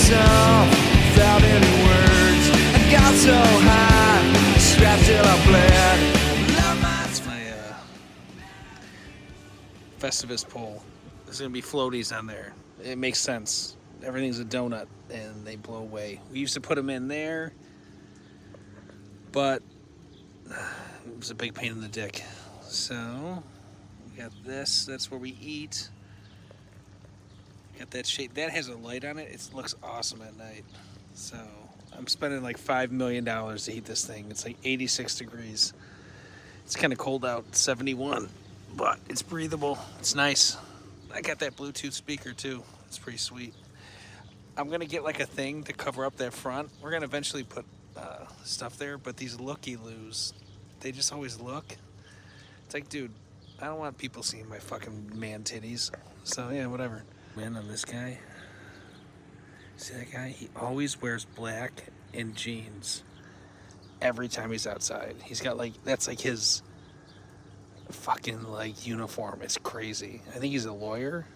myself without any words. I got so high, strapped till I bled. That's my Festivus pole. There's gonna be floaties on there. It makes sense. Everything's a donut and they blow away. We used to put them in there, but it was a big pain in the dick. So we got this. That's where we eat. Got that shade. That has a light on it. It looks awesome at night. So I'm spending like $5 million to heat this thing. It's like 86 degrees. It's kind of cold out, 71, but it's breathable. It's nice. I got that Bluetooth speaker too. It's pretty sweet. I'm gonna get like a thing to cover up that front. We're gonna eventually put stuff there, but these looky-loos, they just always look. It's like, dude, I don't want people seeing my fucking man titties. So yeah, whatever. Man, on this guy, see that guy? He always wears black and jeans every time he's outside. He's got like, that's like his fucking like uniform. It's crazy. I think he's a lawyer,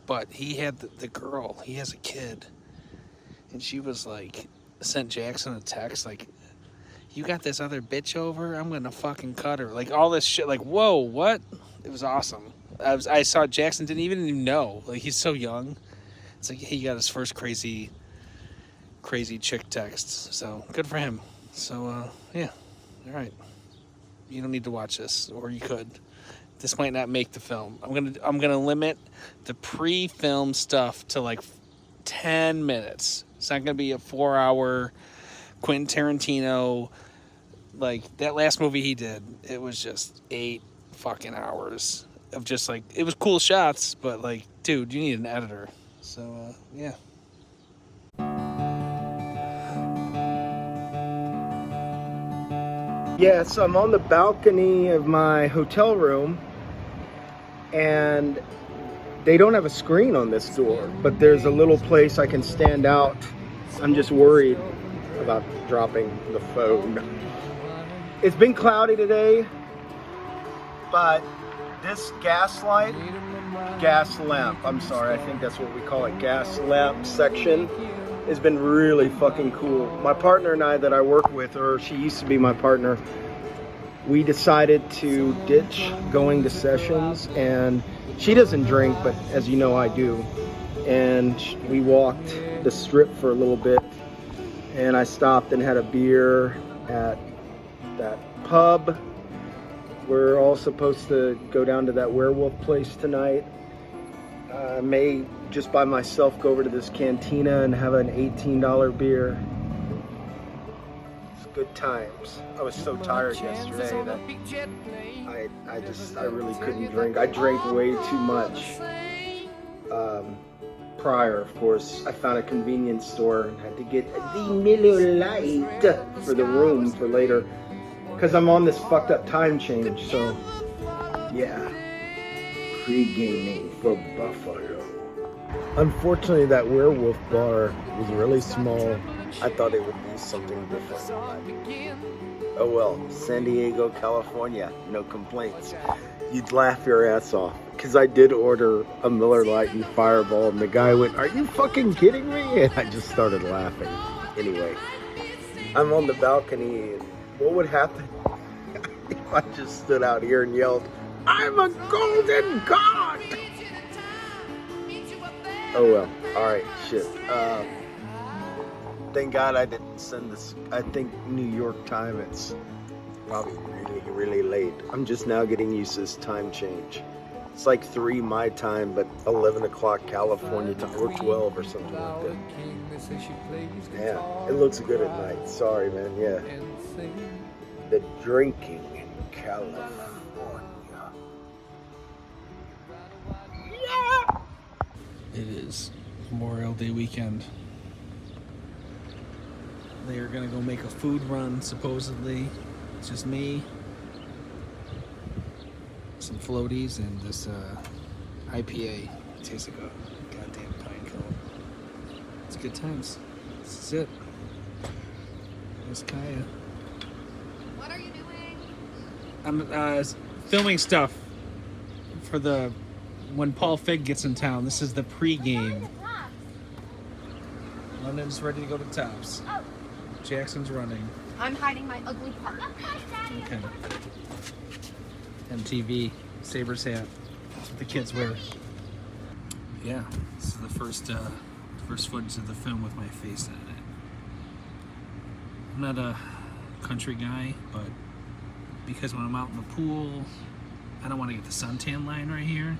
but he had the girl, he has a kid, and she was like, sent Jackson a text like, you got this other bitch over? I'm gonna fucking cut her. Like all this shit, like, whoa, what? It was awesome. I saw Jackson didn't even know. Like, he's so young. It's like he got his first crazy chick text. So good for him. So yeah, all right. You don't need to watch this, or you could. This might not make the film. I'm gonna limit the pre-film stuff to like 10 minutes. It's not gonna be a 4-hour Quentin Tarantino. Like that last movie he did, it was just 8 fucking hours of just like, it was cool shots, but like, dude, you need an editor. So yeah. Yes, I'm on the balcony of my hotel room, and they don't have a screen on this door, but there's a little place I can stand out. I'm just worried about dropping the phone. It's been cloudy today, but this gas lamp, I'm sorry, I think that's what we call it, gas lamp section, has been really fucking cool. My partner and I that I work with, or she used to be my partner, we decided to ditch going to sessions, and she doesn't drink, but as you know, I do. And we walked the strip for a little bit, and I stopped and had a beer at that pub. We're all supposed to go down to that werewolf place tonight. I may just by myself go over to this cantina and have an $18 beer. It's good times. I was so tired yesterday that I really couldn't drink. I drank way too much. Prior, of course, I found a convenience store and had to get the Miller Lite for the room for later, because I'm on this fucked up time change. So yeah, pre-gaming for Buffalo. Unfortunately, that werewolf bar was really small. I thought it would be something different. Oh well, San Diego, California, no complaints. You'd laugh your ass off, because I did order a Miller Lite and Fireball, and the guy went, "Are you fucking kidding me?" And I just started laughing. Anyway, I'm on the balcony, and what would happen if I just stood out here and yelled, "I'm a golden god"? Oh well, alright, shit. Thank God I didn't send this. I think New York time, it's probably really late. I'm just now getting used to this time change. It's like 3 my time, but 11 o'clock California time, or 12 or something like that. Yeah, it looks good at night. Sorry, man, yeah. The drinking in California. Yeah! It is Memorial Day weekend. They are gonna go make a food run, supposedly. It's just me, some floaties, and this IPA. It tastes like a goddamn pine cone. It's good times. This is it. There's Kaya. What are you doing? I'm filming stuff for when Paul Fig gets in town. This is the pre-game. London's ready to go to Tops. Oh. Jackson's running. I'm hiding my ugly part. Okay. MTV, Sabres hat. That's what the kids wear. Yeah, this is the first footage of the film with my face on it. I'm not a country guy, but because when I'm out in the pool, I don't want to get the suntan line right here.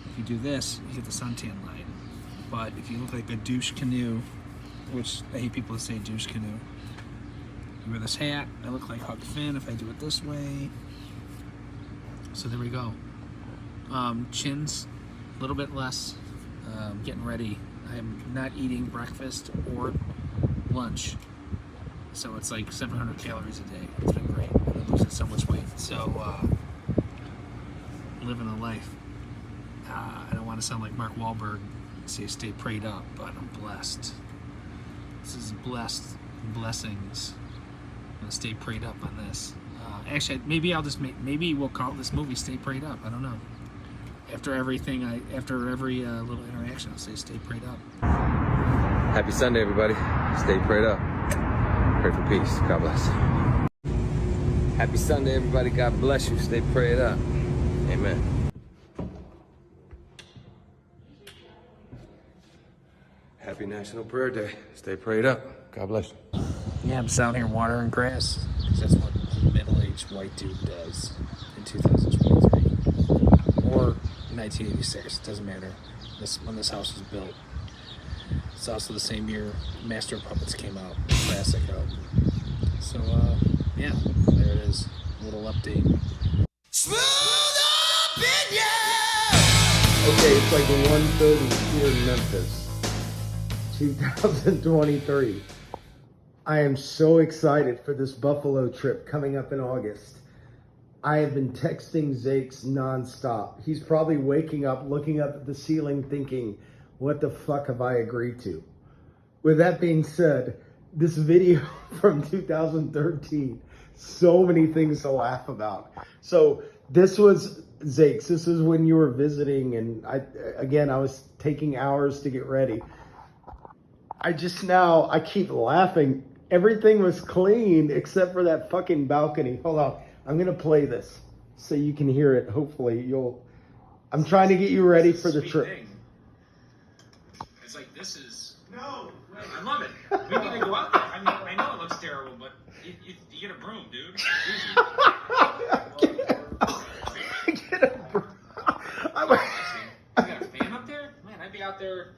If you do this, you get the suntan line. But if you look like a douche canoe, which I hate people that say douche canoe, you wear this hat, I look like Huck Finn if I do it this way. So there we go. Chin's a little bit less. Getting ready. I'm not eating breakfast or lunch. So it's like 700 calories a day. It's been great. I've been losing so much weight. So living a life. I don't want to sound like Mark Wahlberg and say stay prayed up, but I'm blessed. This is blessings. I'm gonna stay prayed up on this. Actually, maybe I'll just maybe we'll call this movie "Stay Prayed Up." I don't know. After every little interaction, I'll say "Stay prayed up." Happy Sunday, everybody. Stay prayed up. Pray for peace. God bless. Happy Sunday, everybody. God bless you. Stay prayed up. Amen. Happy National Prayer Day. Stay prayed up. God bless you. Yeah, I'm just out here watering grass because that's what a middle-aged white dude does in 2023 or 1986. It doesn't matter. When this house was built. It's also the same year Master of Puppets came out, classic album. So yeah, there it is. A little update. Okay, it's like 1:30 here in Memphis, 2023. I am so excited for this Buffalo trip coming up in August. I have been texting Zakes nonstop. He's probably waking up, looking up at the ceiling thinking, what the fuck have I agreed to? With that being said, this video from 2013, so many things to laugh about. So this was Zakes. This is when you were visiting, and I was taking hours to get ready. I keep laughing. Everything was clean except for that fucking balcony. Hold on. I'm going to play this so you can hear it. Hopefully I'm trying to get you ready for the trip. Thing. It's like, this is... No! I love it. We need to go out there. I mean, I know it looks terrible, but you get a broom, dude. Get a broom. You got a fan up there? Man, I'd be out there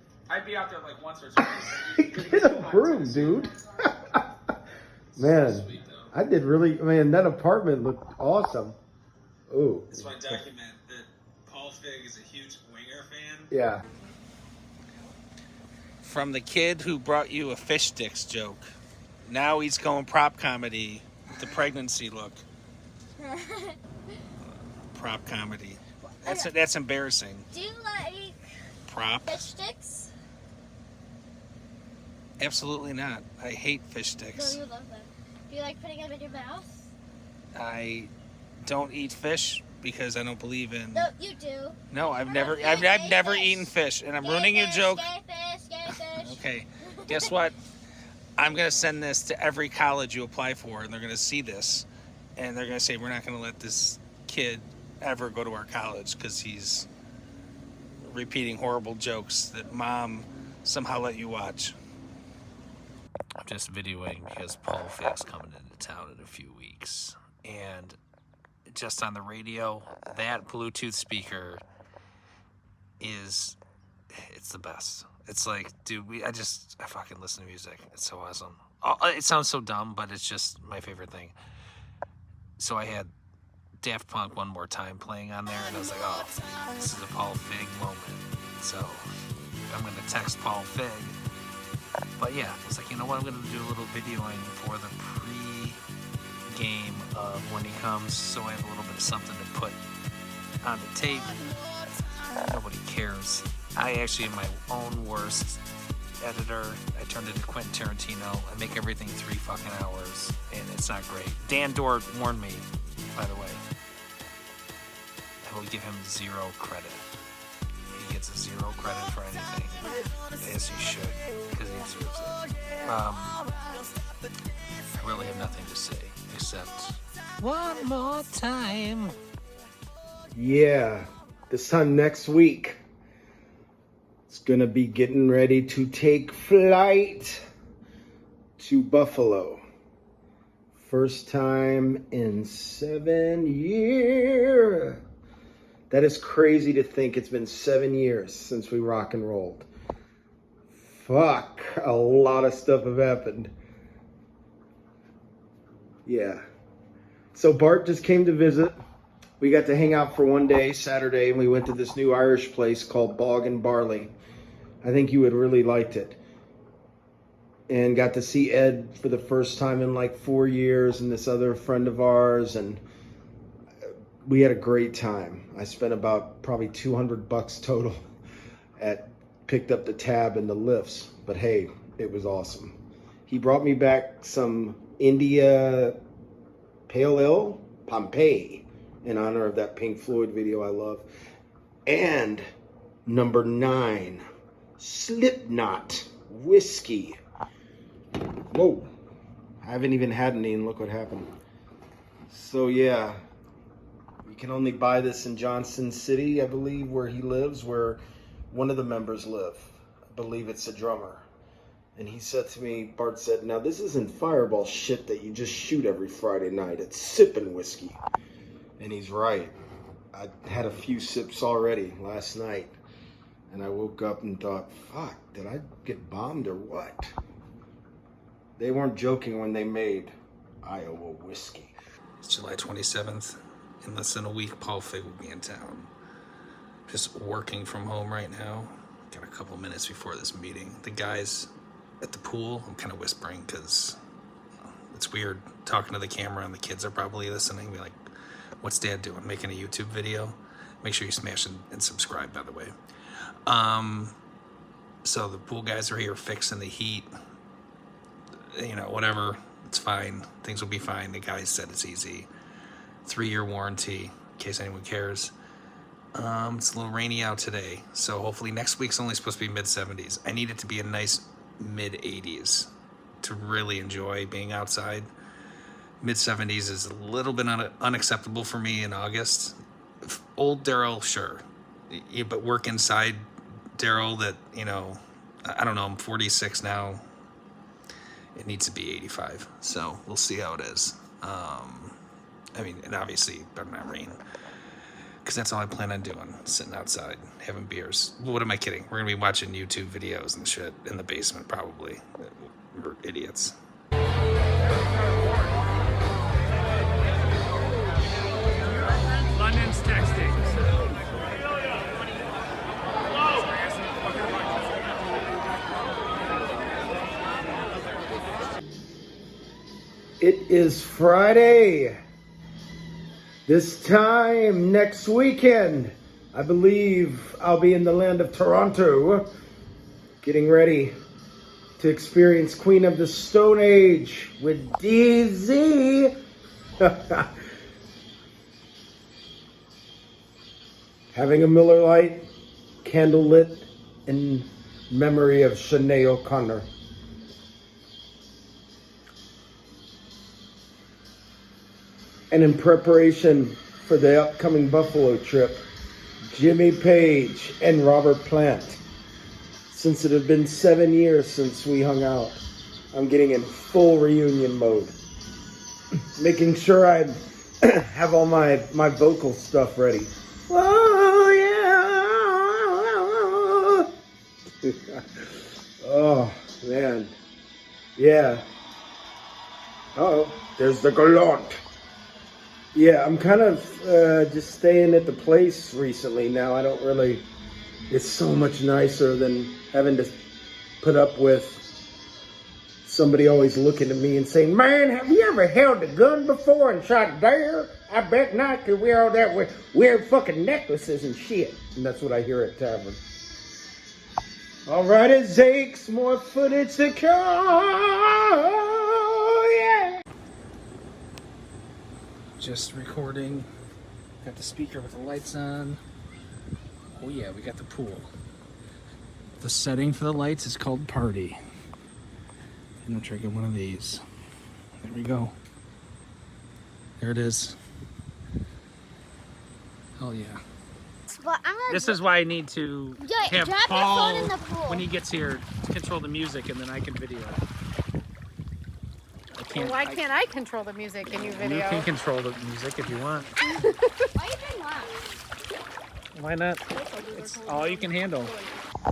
like once or twice. Get a broom, dude. Man, Sweet, that apartment looked awesome. Ooh. Just want to document that Paul Fig is a huge Winger fan. Yeah. From the kid who brought you a fish sticks joke, now he's going prop comedy, the pregnancy look. Prop comedy. That's embarrassing. Do you like Prop? fish sticks? Absolutely not. I hate fish sticks. No, you love them. Do you like putting them in your mouth? I don't eat fish because I don't believe in. No, you do. No, I've never fish. eaten fish, and I'm ruining your joke. Gay fish. Okay, guess what? I'm gonna send this to every college you apply for, and they're gonna see this, and they're gonna say we're not gonna let this kid ever go to our college because he's repeating horrible jokes that mom somehow let you watch. I'm just videoing because Paul Fig's coming into town in a few weeks, and just on the radio, that Bluetooth speaker it's the best. It's like, dude, I fucking listen to music. It's so awesome. It sounds so dumb, but it's just my favorite thing. So I had Daft Punk One More Time playing on there, and I was like, oh, this is a Paul Fig moment. So I'm going to text Paul Fig. But yeah, I was like, you know what, I'm going to do a little videoing for the pre-game of when he comes, so I have a little bit of something to put on the tape. Nobody cares. I actually am my own worst editor. I turned into Quentin Tarantino. I make everything 3 fucking hours, and it's not great. Dan Dort warned me, by the way. I will give him 0 credit. He gets 0 credit for anything, as you should, because he's I really have nothing to say except one more time. Yeah, this time next week, it's gonna be getting ready to take flight to Buffalo. First time in 7 years. That is crazy to think it's been 7 years since we rock and rolled. Fuck, a lot of stuff have happened. Yeah. So Bart just came to visit. We got to hang out for one day, Saturday, and we went to this new Irish place called Bog and Barley. I think you would really liked it. And got to see Ed for the first time in like 4 years, and this other friend of ours, and we had a great time. I spent about probably $200 total picked up the tab and the lifts, but hey, it was awesome. He brought me back some India Pale Ale, Pompeii, in honor of that Pink Floyd video I love. And number 9, Slipknot whiskey. Whoa, I haven't even had any and look what happened. So yeah, you can only buy this in Johnson City, I believe, where he lives, where one of the members live. I believe it's a drummer. And he said to me, Bart said, now this isn't fireball shit that you just shoot every Friday night. It's sipping whiskey. And he's right. I had a few sips already last night. And I woke up and thought, fuck, did I get bombed or what? They weren't joking when they made Iowa whiskey. It's July 27th. In less than a week, Paul Fig will be in town. Just working from home right now. Got a couple minutes before this meeting. The guys at the pool, I'm kind of whispering because it's weird talking to the camera and the kids are probably listening. Be like, what's Dad doing? Making a YouTube video? Make sure you smash and subscribe, by the way. So the pool guys are here fixing the heat. You know, whatever. It's fine. Things will be fine. The guys said it's easy. 3-year warranty, in case anyone cares. It's a little rainy out today, so hopefully next week's only supposed to be mid-70s. I need it to be a nice mid-80s to really enjoy being outside. Mid-70s is a little bit unacceptable for me in August. Old Darrell, sure. Yeah, but work inside Darrell that, you know, I don't know, I'm 46 now. It needs to be 85, so we'll see how it is. I mean, and obviously better not rain, because that's all I plan on doing, sitting outside, having beers. What am I kidding? We're going to be watching YouTube videos and shit in the basement, probably. We're idiots. London's texting. It is Friday. This time next weekend, I believe I'll be in the land of Toronto, getting ready to experience Queen of the Stone Age with DZ. Having a Miller Lite, candle lit in memory of Sinead O'Connor. And in preparation for the upcoming Buffalo trip, Jimmy Page and Robert Plant. Since it had been 7 years since we hung out, I'm getting in full reunion mode. Making sure I have all my vocal stuff ready. Oh, yeah. Oh, man. Yeah. Uh-oh, there's the gallant. Yeah, I'm kind of just staying at the place recently now. I don't really, it's so much nicer than having to put up with somebody always looking at me and saying, man, have you ever held a gun before and shot deer? I bet not, because we're all that with weird fucking necklaces and shit. And that's what I hear at tavern. All right, it takes more footage to come. Yeah. Just recording. Got the speaker with the lights on. Oh yeah, we got the pool. The setting for the lights is called Party. And I'm drinking one of these. There we go. There it is. Oh yeah. But I'm gonna This is why I need to have drop your Paul, phone in the pool. when he gets here, control the music, and then I can video it. Well, why can't I control the music and you video? You can control the music if you want. Why are you doing that? Why not? It's all you can handle.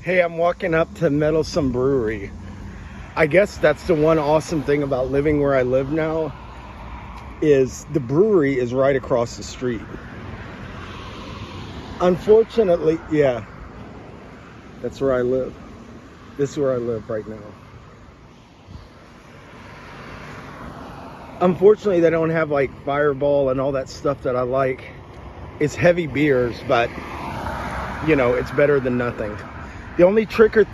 Hey, I'm walking up to Meddlesome Brewery. I guess that's the one awesome thing about living where I live now, is the brewery is right across the street. Unfortunately, yeah, that's where I live. This is where I live right now. Unfortunately, they don't have like Fireball and all that stuff that I like. It's heavy beers, but you know, it's better than nothing. The only tricky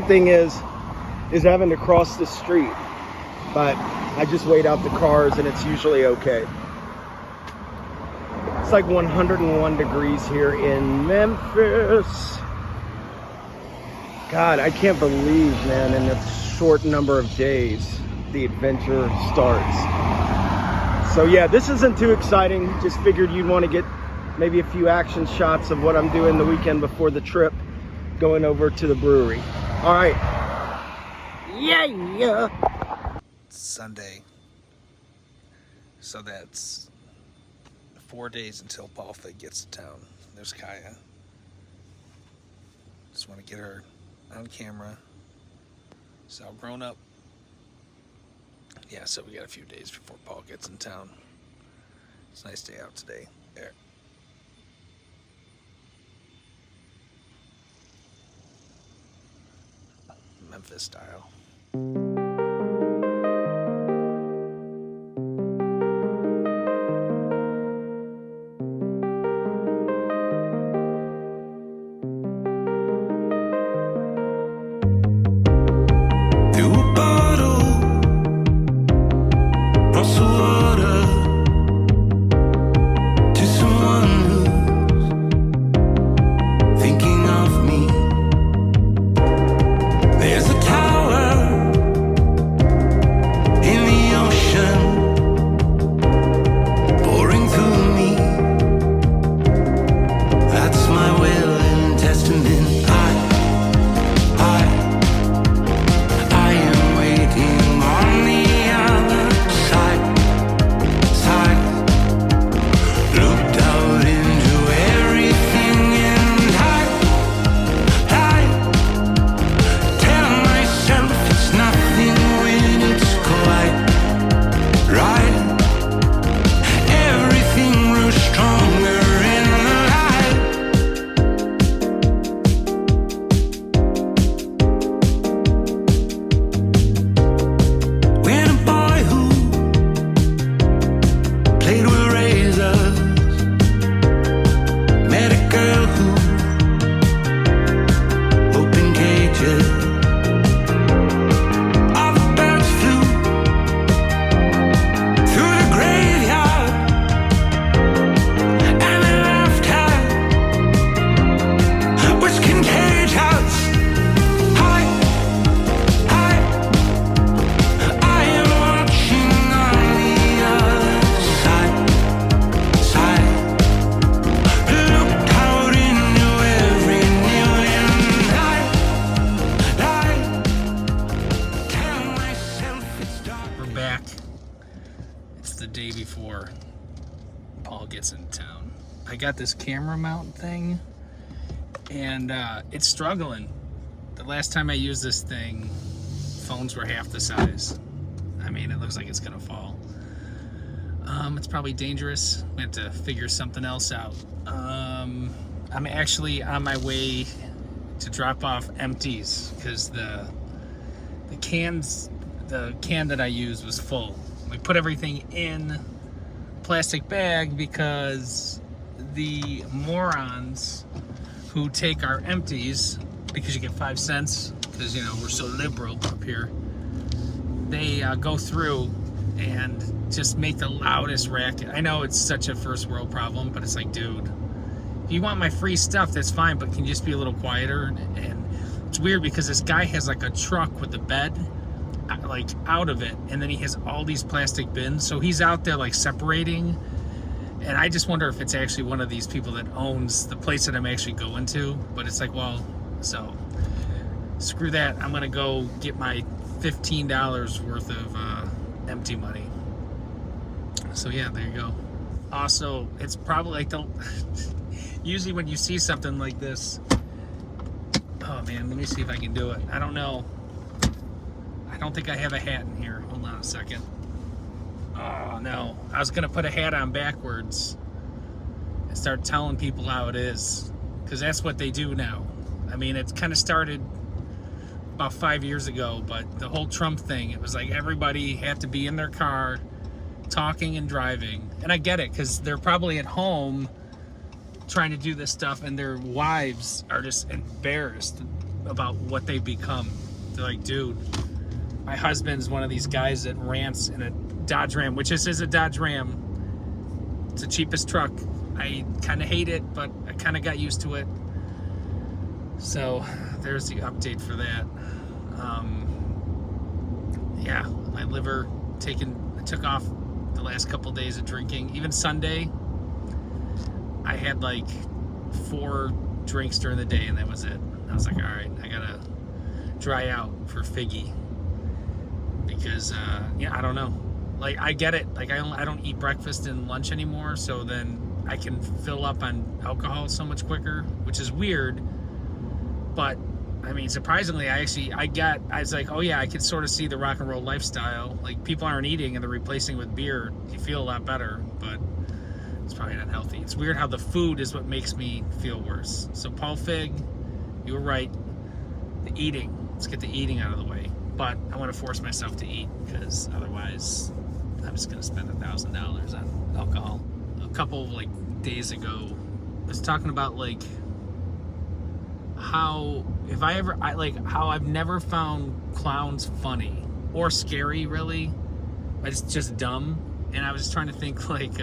thing is having to cross the street. But I just wait out the cars and it's usually okay. It's like 101 degrees here in Memphis. God, I can't believe, man, in a short number of days, the adventure starts. So yeah, this isn't too exciting. Just figured you'd want to get maybe a few action shots of what I'm doing the weekend before the trip, going over to the brewery. All right. Yeah. Sunday. So that's 4 days until Paul Fig gets to town. There's Kaya. Just want to get her on camera. She's all grown up. Yeah, so we got a few days before Paul gets in town. It's a nice day out today. There. Memphis Style. before Paul gets in town. I got this camera mount thing and it's struggling. The last time I used this thing, phones were half the size. I mean, it looks like it's gonna fall. It's probably dangerous. We have to figure something else out. I'm actually on my way to drop off empties because the can that I used was full. We put everything in a plastic bag because the morons who take our empties, because you get 5 cents, because, you know, we're so liberal up here, they go through and just make the loudest racket. I know it's such a first world problem, but it's like, dude, if you want my free stuff, that's fine, but can you just be a little quieter? And it's weird because this guy has like a truck with the bed like out of it, and then he has all these plastic bins, so he's out there like separating. And I just wonder if it's actually one of these people that owns the place that I'm actually going to. But it's like, well, so screw that. I'm gonna go get my $15 worth of empty money. So yeah, there you go. Also, it's probably like the usually when you see something like this, oh man, let me see if I can do it. I don't know. I don't think I have a hat in here. Hold on a second. Oh no, I was gonna put a hat on backwards and start telling people how it is, because that's what they do now. I mean, it's kind of started about 5 years ago, but the whole Trump thing, it was like everybody had to be in their car talking and driving. And I get it, because they're probably at home trying to do this stuff, and their wives are just embarrassed about what they've become. They're like, dude, my husband's one of these guys that rants in a Dodge Ram, which this is a Dodge Ram. It's the cheapest truck. I kind of hate it, but I kind of got used to it. So there's the update for that. Yeah, my liver took off the last couple days of drinking. Even Sunday, I had like 4 drinks during the day, and that was it. I was like, all right, I gotta dry out for Figgy, because yeah, I don't know. Like, I get it. Like, I don't eat breakfast and lunch anymore, so then I can fill up on alcohol so much quicker, which is weird. But I mean, surprisingly, I was like, oh yeah, I could sort of see the rock and roll lifestyle. Like, people aren't eating and they're replacing with beer. You feel a lot better, but it's probably not healthy. It's weird how the food is what makes me feel worse. So Paul Fig, you were right. The eating. Let's get the eating out of the way. But I want to force myself to eat, because otherwise I'm just going to spend $1,000 on alcohol. A couple like days ago, I was talking about like how how I've never found clowns funny or scary, really. It's just dumb. And I was just trying to think like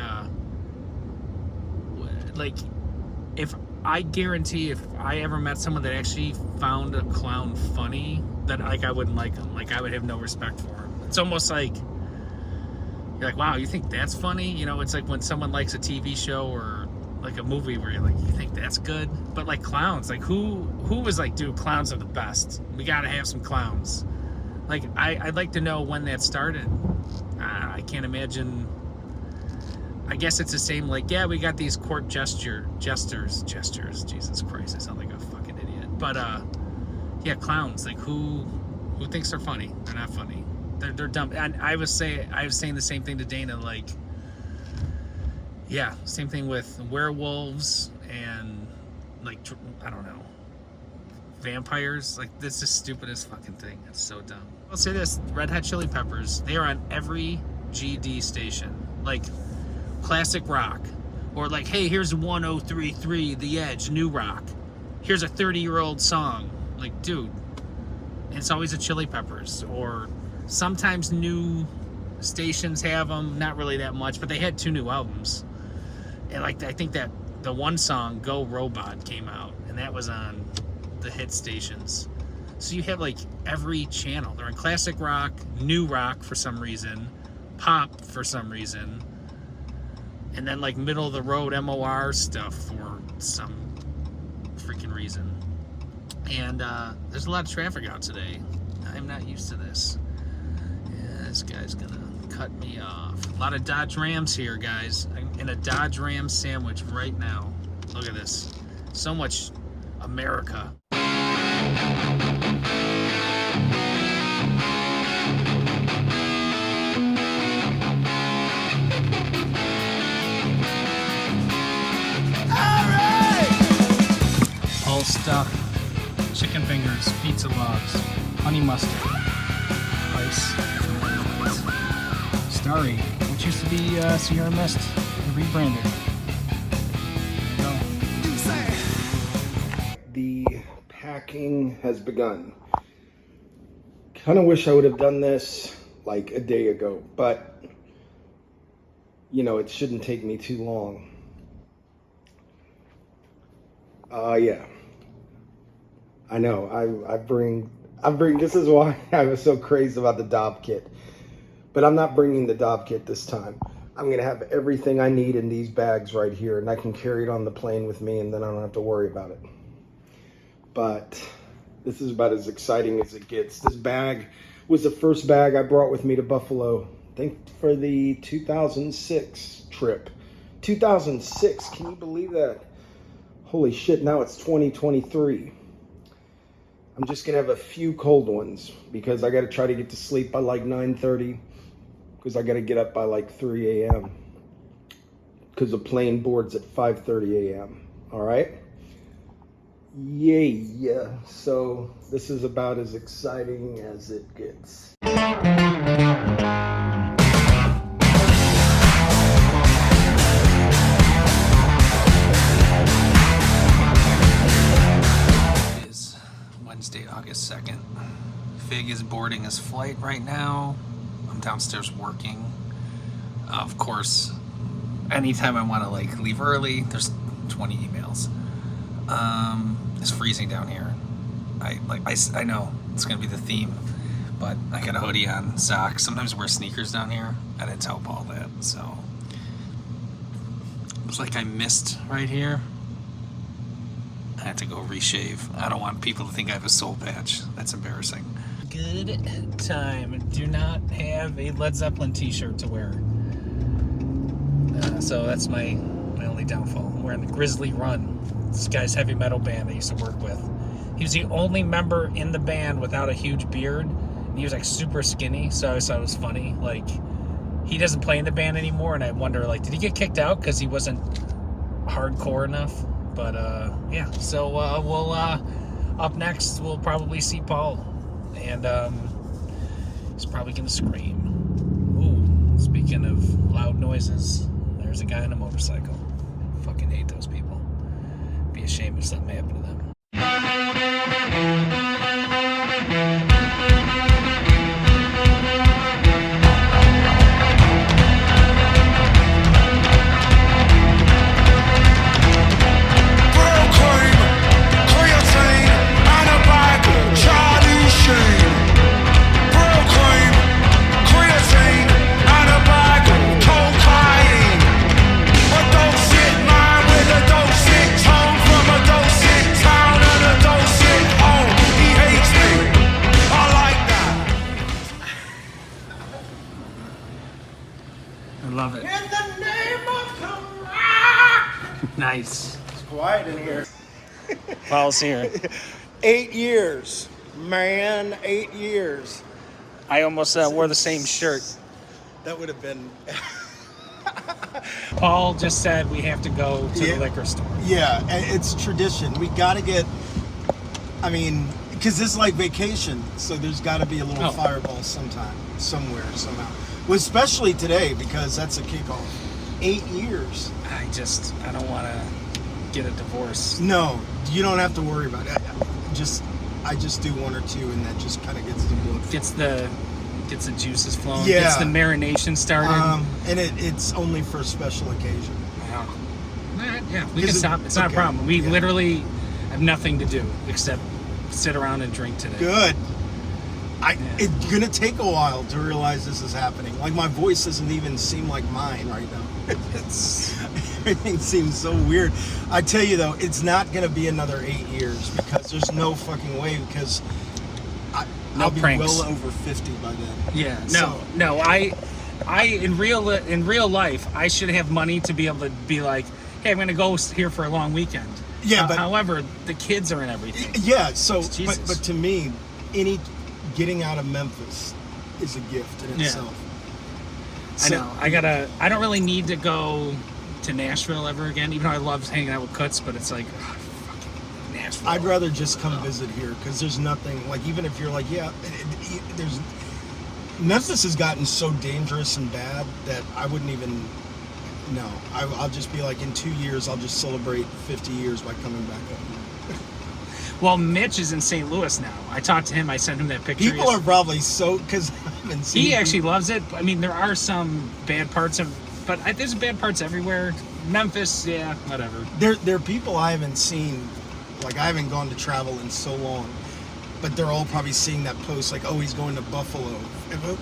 if I guarantee if I ever met someone that actually found a clown funny, that like I wouldn't like him. Like, I would have no respect for him. It's almost like you're like, wow, you think that's funny? You know, it's like when someone likes a TV show or like a movie where you're like, you think that's good? But like clowns, like who was like, dude, clowns are the best. We gotta have some clowns. Like, I'd like to know when that started. I can't imagine. I guess it's the same, like, yeah, we got these court jesters. Jesus Christ, I sound like a fucking idiot. But yeah, clowns. Like, who thinks they're funny? They're not funny. They're dumb. And I was saying the same thing to Dana. Like, yeah, same thing with werewolves and like, I don't know, vampires. Like, this is the stupidest fucking thing. It's so dumb. I'll say this: Red Hot Chili Peppers. They are on every GD station. Like, classic rock, or like, hey, here's 103.3 The Edge, new rock. Here's a 30-year-old song. Like, dude, it's always a Chili Peppers. Or sometimes new stations have them, not really that much, but they had 2 new albums. And like, I think that the one song, Go Robot, came out, and that was on the hit stations. So you have like every channel. They're on classic rock, new rock for some reason, pop for some reason, and then like middle of the road MOR stuff for some freaking reason. And there's a lot of traffic out today. I'm not used to this. Yeah, this guy's gonna cut me off. A lot of Dodge Rams here, guys. I'm in a Dodge Ram sandwich right now. Look at this. So much America. All stuff, chicken fingers, pizza logs, honey mustard, ice, Starry, which used to be Sierra Mist, rebranded. There you go. The packing has begun. Kind of wish I would have done this like a day ago, but you know, it shouldn't take me too long. Yeah. I know. I bring. This is why I was so crazy about the Dob kit. But I'm not bringing the Dob kit this time. I'm gonna have everything I need in these bags right here, and I can carry it on the plane with me, and then I don't have to worry about it. But this is about as exciting as it gets. This bag was the first bag I brought with me to Buffalo, I think for the 2006 trip. 2006, can you believe that? Holy shit, now it's 2023. I'm just gonna have a few cold ones because I gotta try to get to sleep by like 9:30 because I gotta get up by like 3 a.m. because the plane boards at 5:30 a.m. All right? Yeah. So this is about as exciting as it gets. Wednesday, August 2nd. Fig is boarding his flight right now. I'm downstairs working. Of course, anytime I want to like leave early, there's 20 emails. It's freezing down here. I know it's gonna be the theme, but I got a hoodie on, socks. Sometimes I wear sneakers down here. I didn't tell Paul that, so it was like I missed right here. I had to go reshave. I don't want people to think I have a soul patch. That's embarrassing. Good time. Do not have a Led Zeppelin t-shirt to wear. So that's my only downfall. I'm wearing the Grizzly Run. This guy's heavy metal band I used to work with. He was the only member in the band without a huge beard. And he was like super skinny, so I always thought it was funny. Like, he doesn't play in the band anymore, and I wonder, like, did he get kicked out because he wasn't hardcore enough? But yeah, so we'll up next we'll probably see Paul, and he's probably gonna scream. Ooh, speaking of loud noises, there's a guy on a motorcycle. Fucking hate those people. Be ashamed if something happened to them. Love it. In the name of God. Nice. It's quiet in here. Paul's here. 8 years, man. 8 years. I almost wore the same shirt. That would have been. Paul just said we have to go to the liquor store. Yeah, and it's tradition. We got to get. I mean, because this is like vacation, so there's got to be a little fireball sometime, somewhere, somehow. Well, especially today, because that's a kickoff. 8 years. I don't want to get a divorce. No, you don't have to worry about it. I just do one or two, and that just kind of gets the blood. Gets the juices flowing. Yeah. Gets the marination started. And it's only for a special occasion. Wow. Yeah, we can stop. It's not a problem. We literally have nothing to do except sit around and drink today. Good. It's gonna take a while to realize this is happening. Like, my voice doesn't even seem like mine right now. Everything seems so weird. I tell you though, it's not gonna be another 8 years because there's no fucking way. Because I'll be well over 50 by then. Yeah. No. I in real life, I should have money to be able to be like, hey, I'm gonna go here for a long weekend. Yeah, but however, the kids are in everything. Yeah. So, but to me, getting out of Memphis is a gift in itself. So, I know. I don't really need to go to Nashville ever again, even though I love hanging out with Kutz, but it's like, fucking Nashville. I'd rather just come visit here because there's nothing, like, even if you're like, Memphis has gotten so dangerous and bad that I wouldn't even, no. I'll just be like, in 2 years, I'll just celebrate 50 years by coming back home. Well, Mitch is in St. Louis now. I talked to him. I sent him that picture. People are probably so, because I haven't seen. He actually loves it. I mean, there are some bad parts but there's bad parts everywhere. Memphis, yeah, whatever. There are people I haven't seen Like, I haven't gone to travel in so long. But they're all probably seeing that post like, oh, he's going to Buffalo.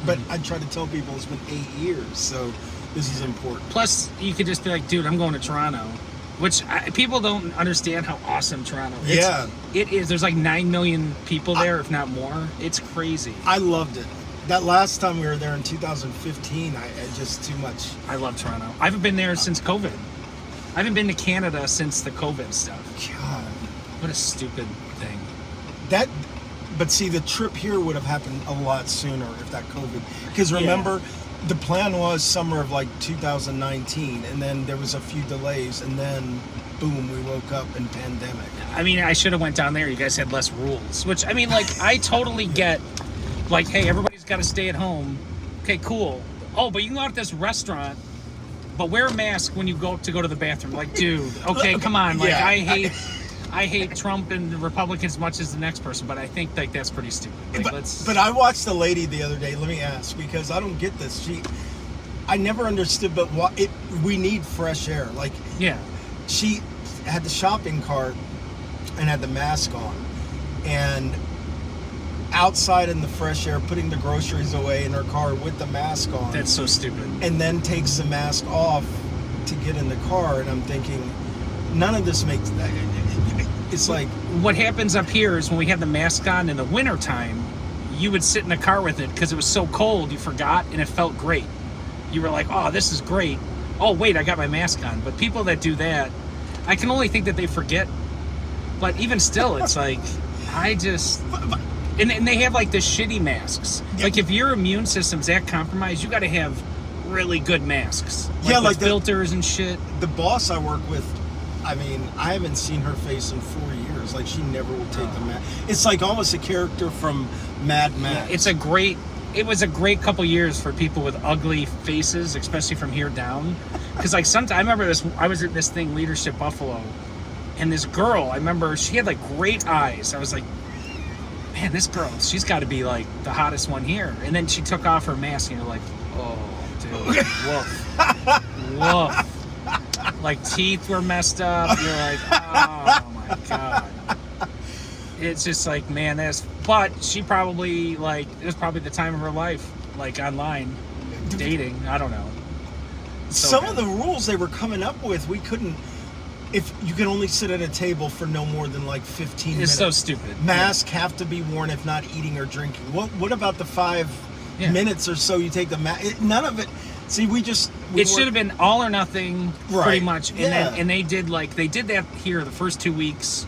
But I try to tell people it's been 8 years, so this is important. Plus, you could just be like, dude, I'm going to Toronto. Which people don't understand how awesome Toronto is. Yeah. It is. There's like 9 million people there, if not more. It's crazy. I loved it. That last time we were there in 2015, I just too much. I love Toronto. I haven't been there since COVID. I haven't been to Canada since the COVID stuff. God. What a stupid thing. But see, the trip here would have happened a lot sooner if that COVID. Because remember, the plan was summer of like 2019, and then there was a few delays, and then boom, we woke up in pandemic. I mean, I should have went down there. You guys had less rules, which I mean, like, I totally get. Like, hey, everybody's got to stay at home. Okay, cool. Oh, but you can go out to this restaurant, but wear a mask when you go to the bathroom. Like, dude, okay, come on. Like, Yeah. I hate Trump and the Republicans as much as the next person, but I think like that's pretty stupid. Like, but I watched the lady the other day. Let me ask, because I don't get this. I never understood, but we need fresh air. Like, yeah, she had the shopping cart and had the mask on, and outside in the fresh air, putting the groceries away in her car with the mask on. That's so stupid. And then takes the mask off to get in the car, and I'm thinking, none of this makes that. It's like, what happens up here is when we have the mask on in the wintertime, you would sit in the car with it because it was so cold, you forgot, and it felt great. You were like, oh, this is great. Oh, wait, I got my mask on. But people that do that, I can only think that they forget. But even still, it's like, I just... And they have like the shitty masks. Like, if your immune system's that compromised, you got to have really good masks. Like filters and shit. The boss I work with, I mean, I haven't seen her face in 4 years. Like, she never will take the mask. It's like almost a character from Mad Max. It was a great couple years for people with ugly faces, especially from here down. Because like sometimes, I remember this, I was at this thing, Leadership Buffalo, and this girl, I remember she had like great eyes. I was like, man, this girl, she's got to be like the hottest one here. And then she took off her mask and you're like, oh, dude, woof. Woof. Like, teeth were messed up. You're like, oh my God. It's just like, man, but she probably, like, it was probably the time of her life, like, online, dating. I don't know. Some of the rules they were coming up with, we couldn't. If you can only sit at a table for no more than like 15 minutes. It's so stupid. Masks have to be worn if not eating or drinking. What about the 5 minutes or so you take the mask? None of it. See, it should have been all or nothing, pretty much. And they did that here the first 2 weeks.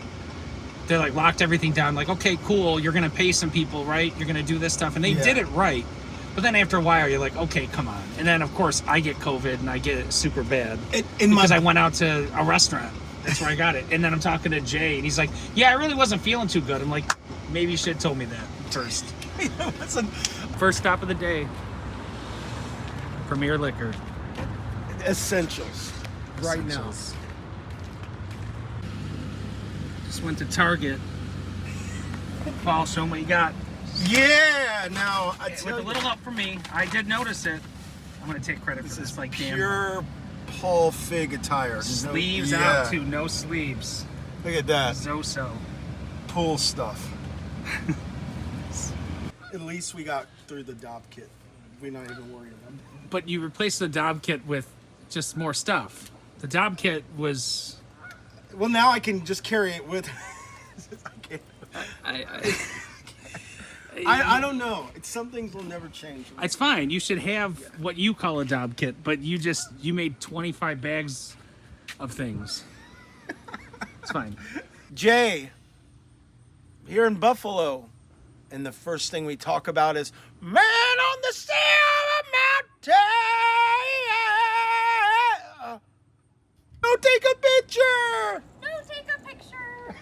They like locked everything down. Like, okay, cool. You're gonna pay some people, right? You're gonna do this stuff, and they did it right. But then after a while, you're like, okay, come on. And then of course I get COVID and I get it super bad because I went out to a restaurant. That's where I got it. And then I'm talking to Jay, and he's like, yeah, I really wasn't feeling too good. I'm like, maybe you should have told me that first. First stop of the day. Premier Liquor. Essentials. Right now. Just went to Target. Paul, show them what you got. Yeah, now With a little help from me, I did notice it. I'm gonna take credit for this. Like, pure Paul Fig attire. Sleeves out too, no sleeves. Look at that. So. Pool stuff. At least we got through the Dob kit. We're not even worried about it. But you replaced the Dob kit with just more stuff. The Dob kit was... Well, now I can just carry it with... I don't know. Some things will never change. It's fine. You should have what you call a Dob kit, but you made 25 bags of things. It's fine. Jay, here in Buffalo, and the first thing we talk about is Man on the Silver Mountain. Go take a picture. No, take a picture.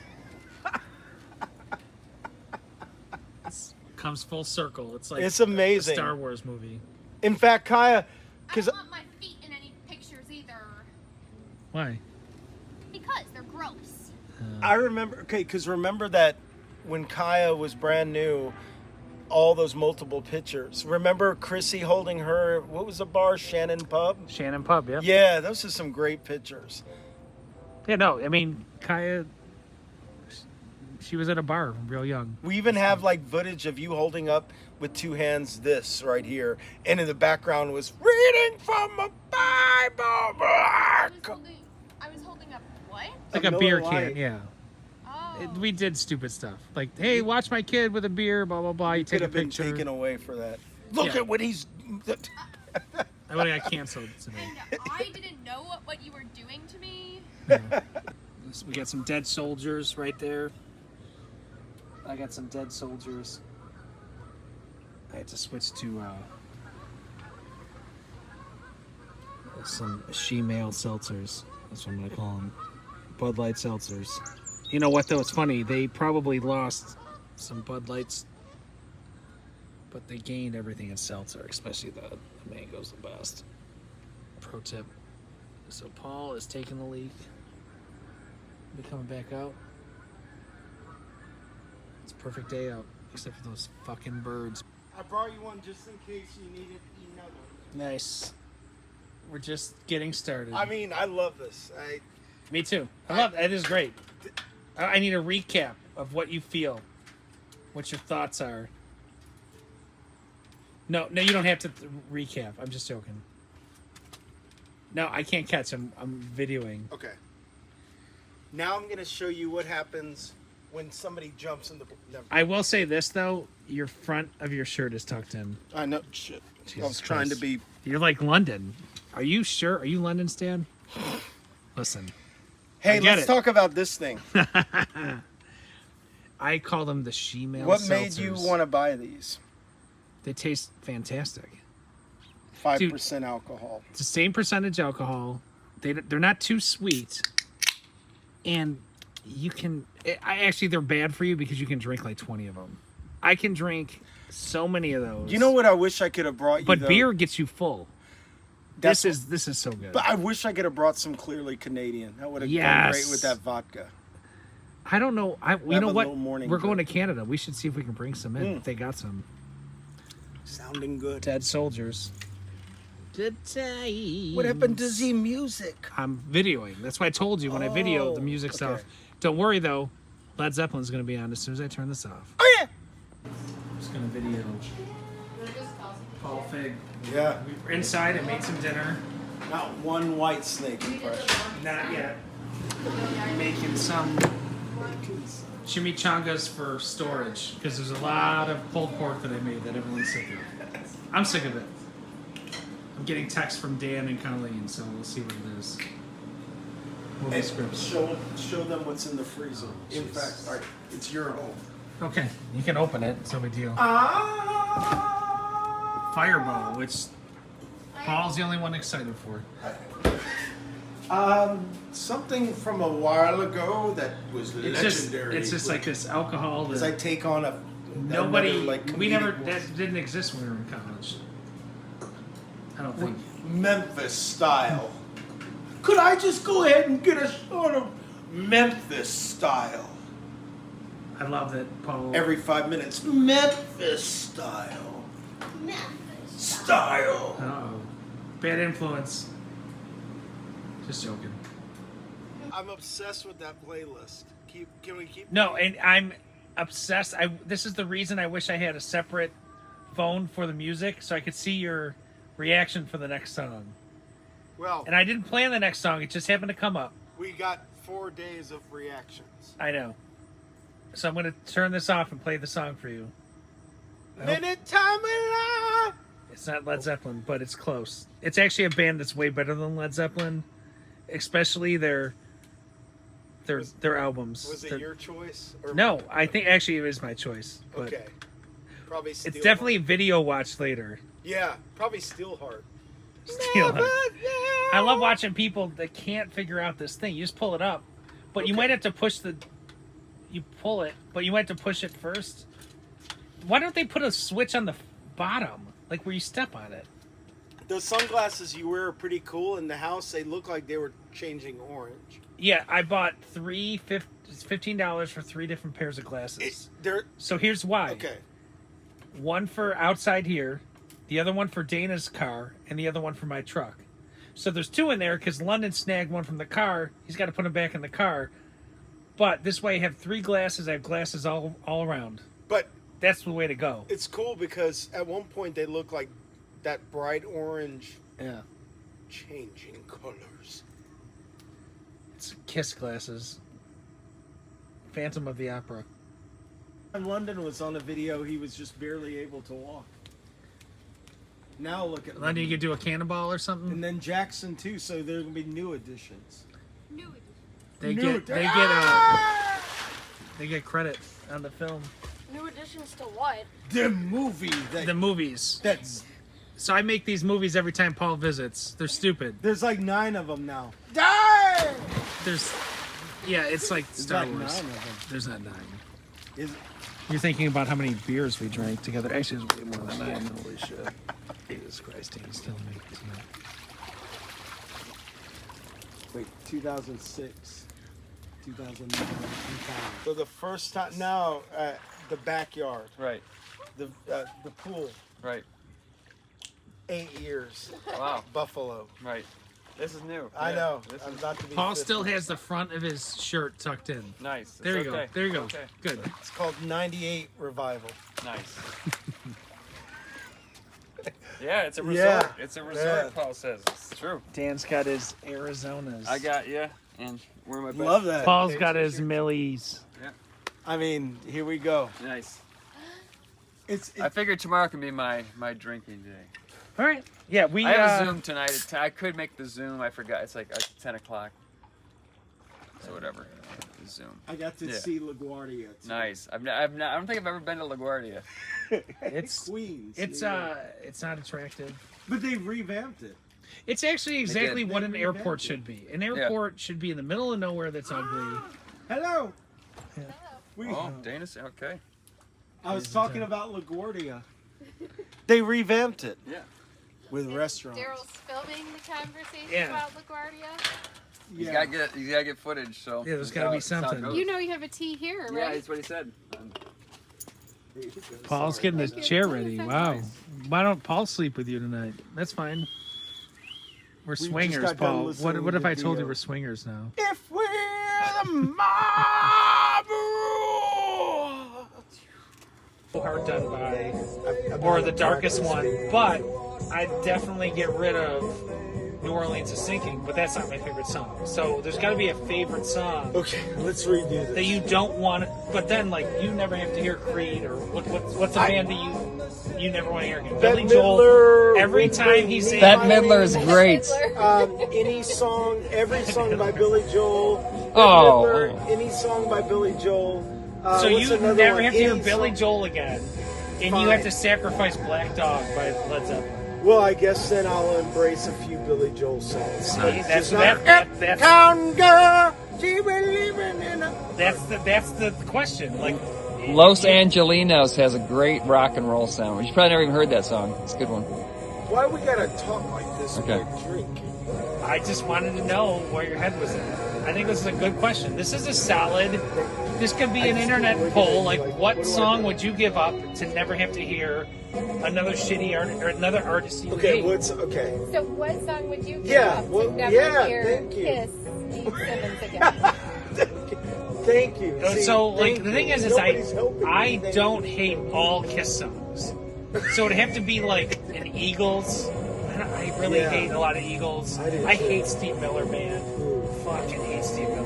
Comes full circle. It's like it's amazing. A Star Wars movie. In fact, Kaya, I don't want my feet in any pictures either. Why? Because they're gross. I remember, because remember that when Kaya was brand new, all those multiple pictures. Remember Chrissy holding her, what was the bar? Shannon Pub? Shannon Pub, yeah. Yeah, those are some great pictures. Yeah, no, I mean, Kaya, She was at a bar, real young. We even have like footage of you holding up with two hands this right here, and in the background was reading from a Bible book. I was holding up what? Like A a beer Miller can, Lite. yeah. Oh. We did stupid stuff. Like, hey, watch my kid with a beer, blah, blah, blah. You Could take a have been picture. taken away for that. Look Yeah. at what he's. I would have got canceled today. And I didn't know what you were doing to me. We got some dead soldiers right there. I got some dead soldiers. I had to switch to some she-male seltzers. That's what I'm gonna call them. Bud Light seltzers. You know what though? It's funny. They probably lost some Bud Lights, but they gained everything in seltzer, especially the mango's the best. Pro tip. So Paul is taking the leak. Be coming back out. It's a perfect day out, except for those fucking birds. I brought you one just in case you needed another. Nice. We're just getting started. I mean, I love this. Me too. I love it. It is great. I need a recap of what you feel, what your thoughts are. No, you don't have to recap. I'm just joking. No, I can't catch. I'm videoing. Okay. Now I'm gonna show you what happens when somebody jumps in the. Never. I will say this though: your front of your shirt is tucked in. I know. Shit. I Jesus was trying to Christ. be. You're like London. Are you sure? Are you London, Stan? Listen. Hey, I get let's it. talk about this thing. I call them the she-male What made you seltzers. want to buy these? They taste fantastic. 5% alcohol. It's the same percentage alcohol. They're not too sweet, and you can. They're bad for you because you can drink like 20 of them. I can drink so many of those. You know what I wish I could have brought you? But though? beer gets you full. That's This is so good. But I wish I could have brought some Clearly Canadian. That would have Yes. gone great with that vodka. I don't know. You have know a what? little morning We're going to drink. Canada. We should see if we can bring some in. If they got some Sounding good. dead soldiers. Good times. What happened to the music? I'm videoing. That's why I told you when I videoed the music okay. stuff. Don't worry though. Led Zeppelin's going to be on as soon as I turn this off. Oh yeah. I'm just going to video Paul Fig. Yeah. We were inside and made some dinner. Not one white snake impression. Not yet. Making some chimichangas for storage because there's a lot of pulled pork that I made that everyone's sick of. I'm sick of it. I'm getting texts from Dan and Colleen, so we'll see what it is. Movie Hey, scripts. show them what's in the freezer. In fact, all right, it's your home. Okay, you can open it. It's no big deal. Fireball, which Paul's the only one excited for. Something from a while ago that was It's legendary. just like this alcohol Because I that take on a nobody. another, like, We never. comedic That didn't exist when we were in college. I don't think. Memphis Style. Could I just go ahead and get a sort of Memphis Style? I love that Paul. Every 5 minutes, Memphis Style. Style. Uh-oh. Bad influence. Just joking. I'm obsessed with that playlist. Can we keep? No, and I'm obsessed. This is the reason I wish I had a separate phone for the music so I could see your reaction for the next song. Well, And I didn't plan the next song. It just happened to come up. we got 4 days of reactions. I know. So I'm going to turn this off and play the song for you. Minute time alive. It's not Led Zeppelin, but it's close. It's actually a band that's way better than Led Zeppelin, especially their albums. Was it your choice? Or No, I think actually it is my choice. But Okay. Probably. it's definitely a video watch later. Yeah, probably Steelheart. I love watching people that can't figure out this thing. You just pull it up, but you might have to push you pull it, but you might have to push it first. Why don't they put a switch on the bottom, like where you step on it? The sunglasses you wear are pretty cool. In the house, they look like they were changing orange. Yeah, I bought $15 for 3 different pairs of glasses. They're So here's why. okay. One for outside here, the other one for Dana's car, and the other one for my truck. So there's 2 in there because London snagged one from the car. He's got to put them back in the car. But this way I have 3 glasses. I have glasses all around. But That's the way to go. it's cool because at one point they look like that bright orange Yeah. changing colors. It's Kiss glasses. Phantom of the Opera. In London was on a video, he was just barely able to walk. Now look at Then you could do a cannonball or something. And then Jackson too, so there's gonna be new additions. New edition. They get credit on the film. New additions to what? The movie The movies. that's So I make these movies every time Paul visits. They're stupid. there's like 9 of them now. Die! There's, yeah, it's like There's Star like 9 Wars. of them. There's not 9. Is You're thinking about how many beers we drank together. Actually, it's way more than 9. Holy shit. Jesus Christ, he's killing me. wait, 2006, 2009, 2000. So the first time now, the backyard, Right. the pool, Right. 8 years, Wow. Buffalo. Right. This is new. I Yeah, know. This I'm is about to be. Paul 50. still has the front of his shirt tucked in. nice. There you It's go. okay. There you go. Okay. Good. It's called '98 Revival. Nice. Yeah, it's a resort. Yeah. It's a resort. Yeah. Paul says it's true. Dan's got his Arizonas. I got and we're my best. Love that. Paul's got his Millies. I mean, here we go. Nice. It's I figured tomorrow can be my drinking day. All right. Yeah, we. I have a Zoom tonight. I could make the Zoom. I forgot. It's like 10 o'clock. So whatever. The Zoom. I got to Yeah. see LaGuardia. Too. Nice. I've not, I don't think I've ever been to LaGuardia. It's Queens. it's yeah. it's not attractive. But they revamped it. It's actually exactly did. what They an revamped airport it. should be. An airport should be in the middle of nowhere that's ugly. Hello. Yeah. We, Oh, Dana's okay. I was talking about LaGuardia. They revamped it Yeah. with restaurants. Daryl's filming the conversation Yeah. about LaGuardia. He's Yeah. gotta get footage. So Yeah, there's gotta be that's how it something. goes. You know you have a tea here, Yeah, right? that's what he said. Paul's getting his chair ready. Wow. Why don't Paul sleep with you tonight? That's fine. We're just swingers, got done Paul. listening What if to I told you Dio. we're swingers now? If we're the mob. Hard done by, or the darkest one, but I'd definitely get rid of New Orleans is Sinking, but that's not my favorite song. So there's got to be a favorite song Okay, let's redo this. that you don't want, but then like you never have to hear Creed or what's a band that you never want to hear again? Bette Billy Joel. Midler, Every We time Bring he Me sings, My Bette Midler is Name. great. Any song, every song by Billy Joel. Bette Oh. Midler, any song by Billy Joel. so what's you another never one? have to hear Any Billy song- Joel again, and you have to sacrifice Black Dog by Led Zeppelin. Well, I guess then I'll embrace a few Billy Joel songs. See, It's that's not that's Uptown Girl, she believing in a... that's the question. Like Los Angelinos has a great rock and roll sound. You probably never even heard that song. It's a good one. Why we gotta talk like this Okay. when we drink? I just wanted to know where your head was at. I think this is a good question. This is a solid. This could be an internet poll. Like, what song would you give up to never have to hear another shitty art or another artist you Okay, hate? okay. So what song would you give Yeah, up well, to never yeah, hear thank you. Kiss Steve Simmons again? Thank you. See, So, like, thank the thing you. is Nobody's helping I anything. don't hate all Kiss songs. So it'd have to be like an Eagles. I really Yeah. hate a lot of Eagles. I do I too. hate Steve Miller, man. Fucking hate Steve Miller.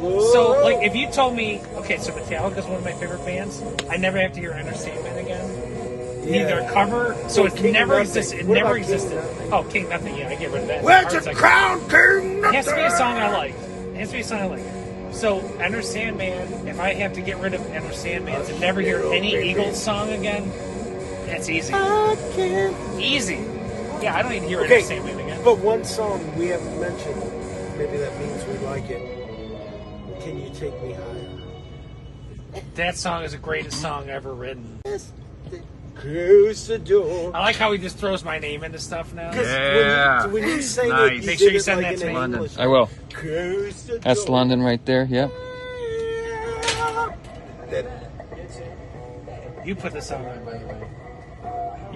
Whoa. So, like, if you told me, okay, so Metallica's one of my favorite bands, I never have to hear Enter Sandman again. Yeah. Neither a cover, so it King never Nothing. existed. It What never about King existed. Nothing? Oh, King Nothing, yeah, I get rid of that. Where's Art's the like- crown, King? It has to be a song I like. It has to be a song I like. So, Enter Sandman, if I have to get rid of Enter Sandman to never hear any Eagles song again, that's easy. I can't. Easy. Yeah, I don't even hear Okay, Enter Sandman again. but one song we haven't mentioned, maybe that means we like it. Can you take me higher? That song is the greatest song ever written. Close the door. I like how he just throws my name into stuff now. Because Yeah. when you sang Nice. it, you Make sure did you it send like that to in me. English. I will. Close the That's door. London right there. Yep. That- You put this song on, by the way.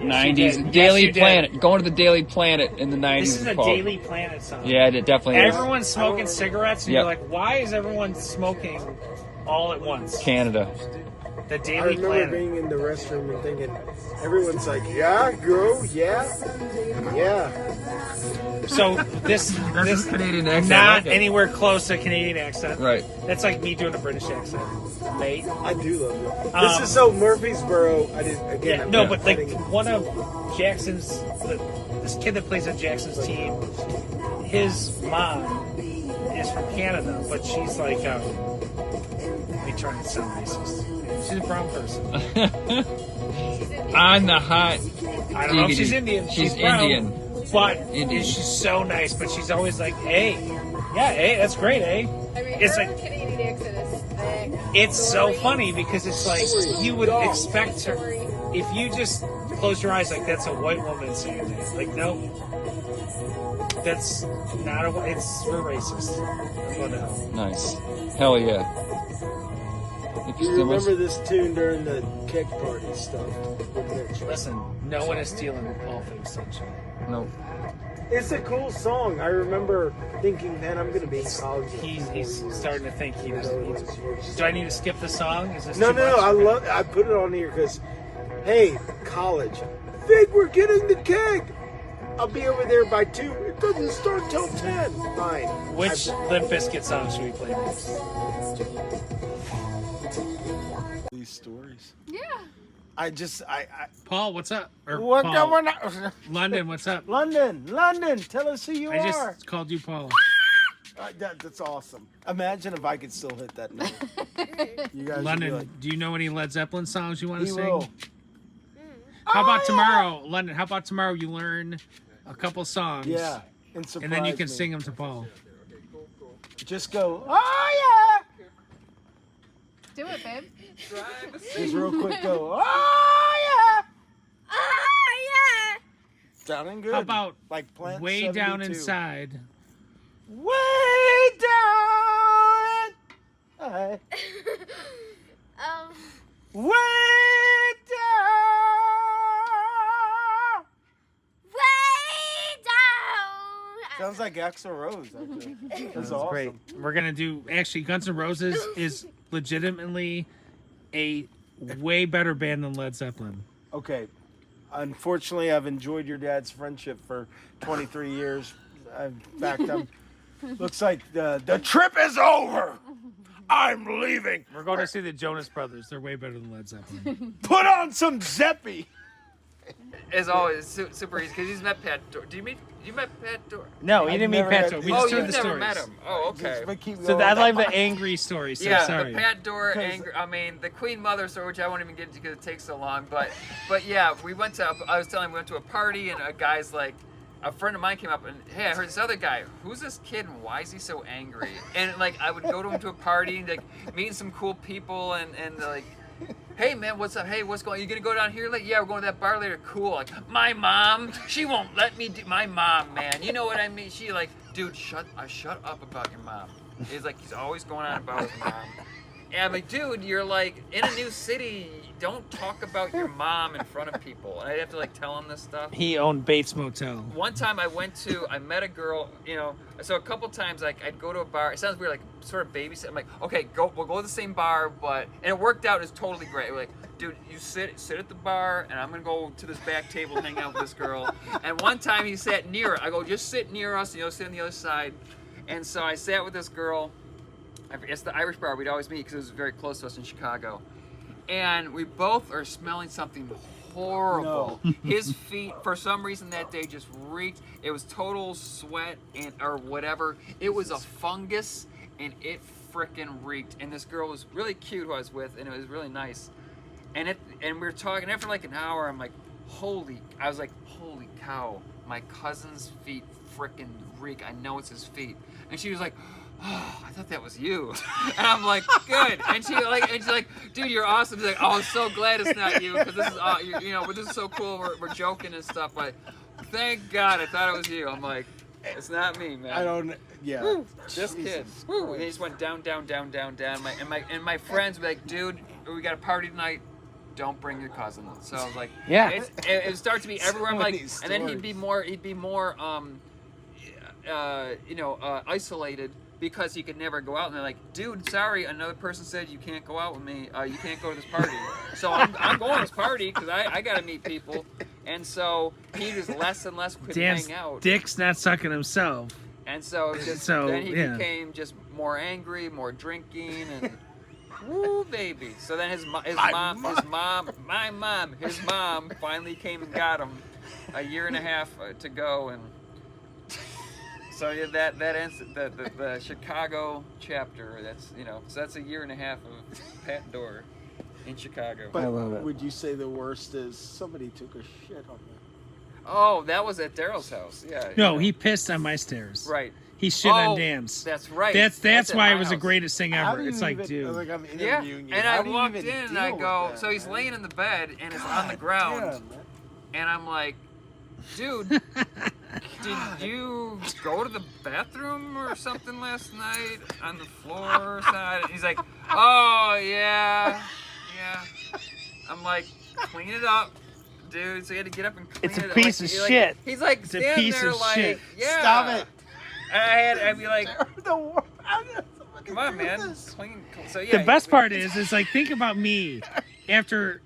90s. did. Daily Yes, you did. Planet. Going to the Daily Planet in the 90s. This is a Paul. Daily Planet song. Yeah, it definitely is. Everyone's smoking cigarettes, and Yep. you're like, why is everyone smoking all at once? Canada. The I Daily remember Planet. being in the restroom and thinking, everyone's like, yeah, go, yeah. So this Canadian accent. not I like it. anywhere close to a Canadian accent. Right. That's like me doing a British accent, mate. I do love it. Um, This is so Murfreesboro. Yeah, I'm no, not but like letting- one of Jackson's, this kid that plays on Jackson's team, his mom is from Canada, but she's like, let me try and sound racist. She's a brown person. On the hot. I don't know if she's Indian. She's brown, Indian. But Indian. she's so nice, but she's always like, hey, yeah, hey, that's great, eh? I mean, It's her like- Canadian accent is thick. It's so funny because it's like you would expect her Story. if you just close your eyes like that's a white woman saying that. Like no, that's not a. We're racist. What the hell? Nice. Hell yeah. Do you remember this tune during the cake party stuff with Mitch? Listen, no one is stealing Paul Fig Sunshine. No. It's a cool song. I remember thinking, man, I'm going to be in college. in 4 He's years. starting to think he You does. know, it's- Do I need to skip the song? Is this No, too no, no. much? I put it on here because, hey, college. Fig, we're getting the keg. I'll be over there by 2. It doesn't start till 10. Fine. Which Limp Bizkit song should we play next? These stories. Yeah. I Paul, what's up? Or what Paul. going on? London, what's up? London, tell us who you I are. just called you Paul. That's awesome. Imagine if I could still hit that note. You guys would be London, like, do you know any Led Zeppelin songs you want to he sing? will. How about Oh, tomorrow, London? How about tomorrow you learn a couple songs? Yeah, And then you can surprise me. sing them to Paul. Just go, oh Do it, babe. yeah! Just real quick go, oh yeah! Sounding good. How about like Plant way down 72. inside? Way down. Way down. Way down. Sounds like Axl Rose. Actually. That's awesome. Great. We're gonna do. Actually, Guns N' Roses is legitimately a way better band than Led Zeppelin. Okay. Unfortunately, I've enjoyed your dad's friendship for 23 years. In fact, looks like the trip is over. I'm leaving. We're going to see the Jonas Brothers. They're way better than Led Zeppelin. Put on some Zeppy. As always, super easy because he's met Pat. You met Pat Dor? No, I've you didn't meet never Pat had- Dor. We Oh, just you've heard the never stories. met him. Oh, okay. But keep So going. I like the angry story. So Yeah, sorry. the Pat Dor Because- anger. I mean, the Queen Mother story, which I won't even get into because it takes so long. But yeah, we went to. I was telling him we went to a party and a guy's like, a friend of mine came up and hey, I heard this other guy. Who's this kid and why is he so angry? And like, I would go to him to a party and like meeting some cool people and like. Hey man, what's up? Hey, what's going on? You gonna go down here? Like, yeah, we're going to that bar later. Cool. Like, my mom, she won't let me do my mom, man. You know what I mean? She like, dude, shut up about your mom. He's like, he's always going on about his mom. And I'm like, dude, you're like in a new city. Don't talk about your mom in front of people. And I have to like tell him this stuff. He owned Bates Motel. One time I met a girl, so a couple times like I'd go to a bar. It sounds weird, like sort of babysit. I'm like, okay, we'll go to the same bar, and it worked out. It's totally great. We're like, dude, you sit at the bar, and I'm gonna go to this back table, hang out with this girl. And one time he sat near her. I go, just sit near us, sit on the other side. And so I sat with this girl. It's the Irish bar we'd always meet because it was very close to us in Chicago. And we both are smelling something horrible. His feet, for some reason that day, just reeked. It was total sweat or whatever. It was a fungus, and it frickin' reeked. And this girl was really cute who I was with, and it was really nice. And we were talking after like an hour. I'm like, holy cow! My cousin's feet frickin' reek. I know it's his feet. And she was like, oh, I thought that was you. And I'm like, good. And she's like, dude, you're awesome. She's like, oh, I'm so glad it's not you because this is, but this is so cool. We're joking and stuff. But thank God, I thought it was you. I'm like, it's not me, man. I don't. Yeah. Woo, this kid. Woo. And he just went down, down, down, down, down. And my friends were like, dude, we got a party tonight. don't bring your cousin. So I was like, Yeah. it would start to be everywhere. I'm like, many and then he'd stories. be more, isolated because he could never go out. And they're like, dude, sorry, another person said you can't go out with me. You can't go to this party. So I'm going to this party because I got to meet people. And so he was less and less could Dan's hang out. dick's not sucking himself. And so, then he became just more angry, more drinking, and woo, baby. So then his mom finally came and got him a year and a half to go, and so yeah, that ends the Chicago chapter. That's so that's a year and a half of Pat Dorr in Chicago. But I love it. would you say the worst is somebody took a shit on me? Oh, that was at Darrell's house. Yeah. No, he pissed on my stairs. Right. He shit on Dan's. That's right. That's at why my it was the house. greatest thing How ever. do you It's like, even, dude. like I'm Yeah, interviewing you. and How I do you walked even in and I deal go, with that, so he's man? laying in the bed and it's on the God ground, damn, man. and I'm like, dude, did you go to the bathroom or something last night on the floor or something? And he's like, oh yeah. I'm like, clean it up, dude. So he had to get up and clean It's a it up. piece of shit. He's like It's a standing piece there of like, shit. yeah. Stop it. And I'd be like, come on, do man, this. clean. So yeah. The best part is like, think about me. After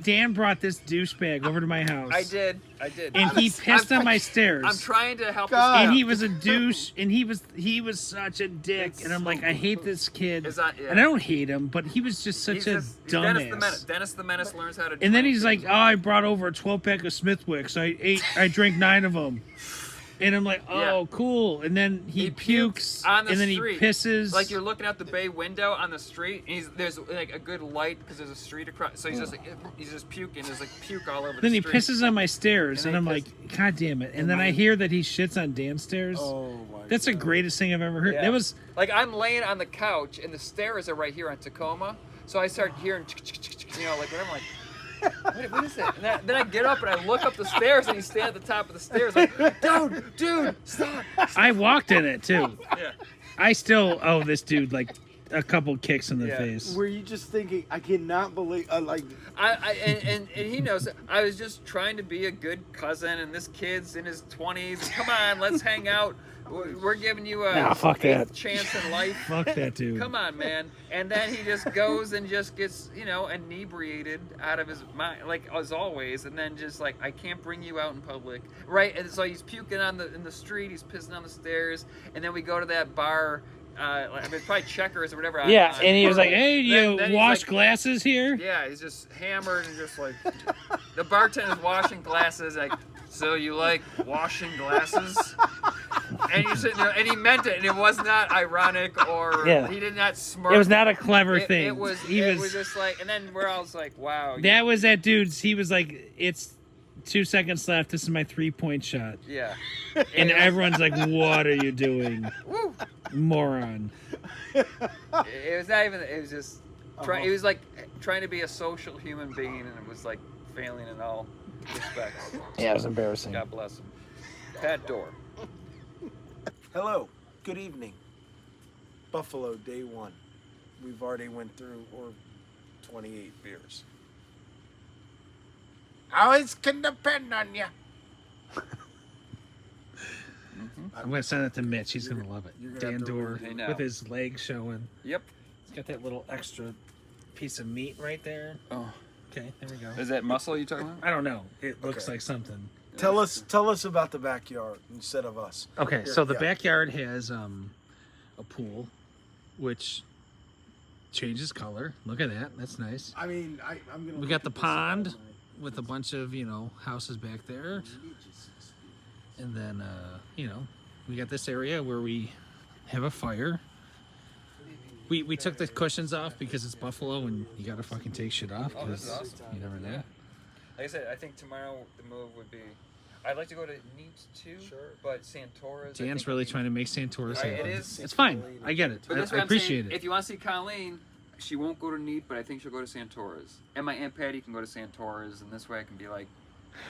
Dan brought this douchebag over to my house. I did. And he pissed on my stairs. I'm trying to help. God. This And guy. he was a douche, and he was such a dick. And I'm like, I hate this kid. Is that- yeah. And I don't hate him, but he was just such He's a Dennis the Menace. dumbass. Dennis the Menace learns how to. And then drink. he's like, oh, I brought over a 12-pack of Smithwicks. I drank 9 of them. And I'm like, oh, Yeah. cool. And then he pukes, on the and then street. he pisses. Like you're looking out the bay window on the street, and there's like a good light because there's a street across. So he's just puking. There's like puke all over Then the he street. pisses on my stairs, And and I'm he like, God damn it. And then I hear that he shits on Dan's stairs. Oh my That's the God. greatest thing I've ever heard. Yeah. That was like I'm laying on the couch, and the stairs are right here on Tacoma. So I start hearing, like whatever. I'm like, what is it? And then I get up and I look up the stairs, and he's standing at the top of the stairs, like, dude, stop. I walked in it too. Yeah. I still owe this dude like a couple kicks in the Yeah. face. Were you just thinking, I cannot believe, And he knows I was just trying to be a good cousin, and this kid's in his 20s. Come on, let's hang out. We're giving you a Nah, fuck eighth that. chance in life. Fuck that dude. Come on, man. And then he just goes and just gets, inebriated out of his mind, like as always. And then just like, I can't bring you out in public, right? And so he's puking in the street. He's pissing on the stairs. And then we go to that bar. It's probably Checkers or whatever. Yeah, on and he was like, Pearl. hey, do you Then he's wash like- glasses here? Yeah, he's just hammered and just like the bartender's washing glasses. Like, so you like washing glasses? And you're sitting there, and he meant it, and it was not ironic or Yeah. he did not smirk. It was not a clever thing. It was. He it was was just like, and then we're all like, wow. that was that dude's. He was like, it's 2 seconds left. This is my 3-point shot. Yeah. And everyone's like, what are you doing? Woo. Moron. It was not even. It was just. It was like trying to be a social human being, and it was like failing in all respects. Yeah, it was embarrassing. God bless him. Pat Dorr. hello, good evening. Buffalo, day 1. We've already went through, 28 beers. Always can depend on you. I'm going to send it to Mitch. He's going to love it. You're gonna have Dan to Dorr read it. I know. with his legs showing. Yep. He's got that little extra piece of meat right there. Oh. Okay, there we go. Is that muscle you talking about? I don't know. It looks Okay. like something. Tell us about the backyard instead of us. Okay, Here, so the yeah. backyard has a pool, which changes color. Look at that. That's nice. I mean, I'm gonna. We look got the at this pond all night. with a bunch of, houses back there. And then, we got this area where we have a fire. We took the cushions off because it's Buffalo and you got to fucking take shit off Oh, this is because awesome. you never know. Yeah. Like I said, I think tomorrow the move would be. I'd like to go to Neat too, but Santora's. Dan's really trying to make Santora's It happen. is. It's fine. I get it. But that's I what I'm appreciate saying. it. If you want to see Colleen, she won't go to Neat, but I think she'll go to Santora's. And my Aunt Patty can go to Santora's, and this way I can be like,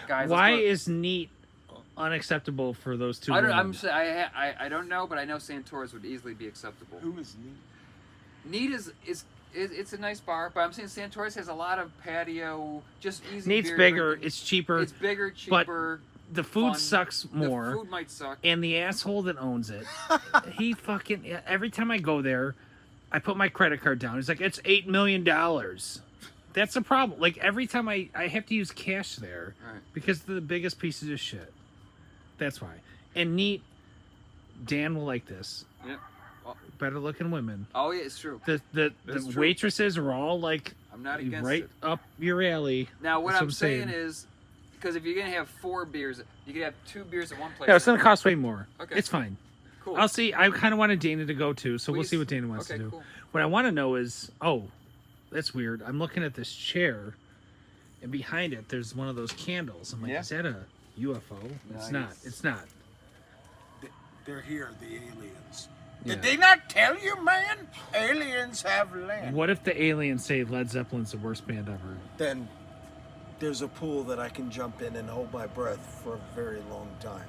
guys. Why let's go. is neat unacceptable for those two? I don't. women? I don't know, but I know Santora's would easily be acceptable. Who is neat? Neat is it's a nice bar, but I'm saying Santoris has a lot of patio, just easy. Neat's beer bigger. drinking. It's cheaper. It's bigger, cheaper. The food fun. sucks more. The food might suck. And the asshole that owns it, he fucking, every time I go there, I put my credit card down. He's like, it's $8 million. That's the problem. Like, every time I have to use cash there Right. because they're the biggest pieces of shit. That's why. And Neat, Dan will like this. Yep. Better looking women. Oh yeah, it's true. The That's true. waitresses are all like I'm not against right it. up your alley. Now what That's I'm saying is, because if you're gonna have 4 beers, you could have 2 beers at one place. Yeah, it's gonna cost way more. Okay. It's fine. Cool. I'll see. I kind of wanted Dana to go too, so we'll Please. see what Dana wants to Okay, do. cool. What I want to know is, that's weird. I'm looking at this chair, and behind it, there's one of those candles. I'm like, Yeah. is that a UFO? It's not. Nice. It's not. They're here, the aliens. Yeah. Did they not tell you, man? Aliens have land. What if the aliens say Led Zeppelin's the worst band ever? Then there's a pool that I can jump in and hold my breath for a very long time.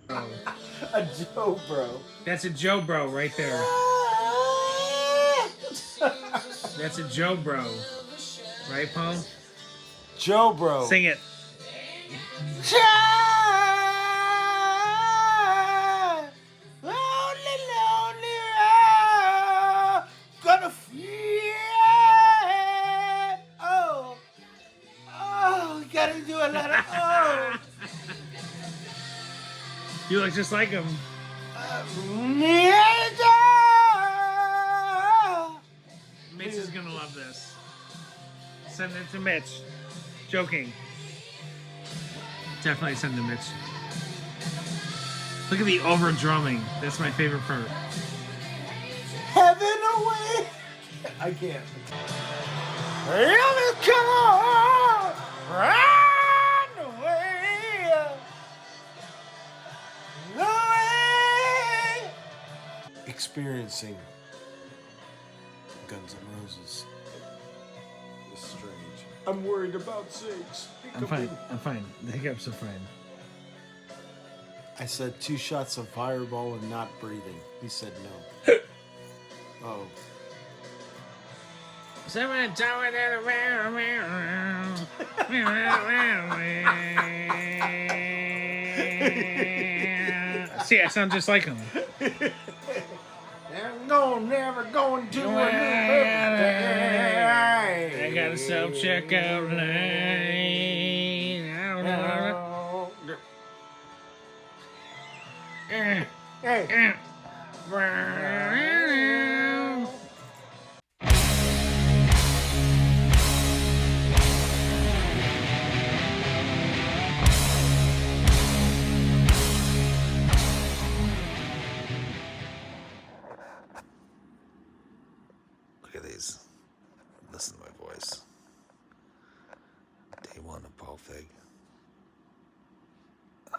A Joe bro. That's a Joe Bro right there. That's a Joe Bro, right, Paul? Joe bro. Sing it. Lonely, lonely road, gonna feel. Oh, gotta do a lot of oh. You look just like him. Mitch is gonna love this. Send it to Mitch. Joking. Definitely send it to Mitch. Look at the over drumming. That's my favorite part. Heaven away. I can't. Come on, run away, away. Experiencing Guns N' Roses is strange. I'm worried about sakes. I'm fine. I'm fine. The hiccups are fine. I said 2 shots of Fireball and not breathing. He said no. Oh. See, I sound just like him. I'm never going to I got a self-checkout line. I don't know. Hey. Look at these. Listen to my voice. Day 1 of Paul Fig. Oh,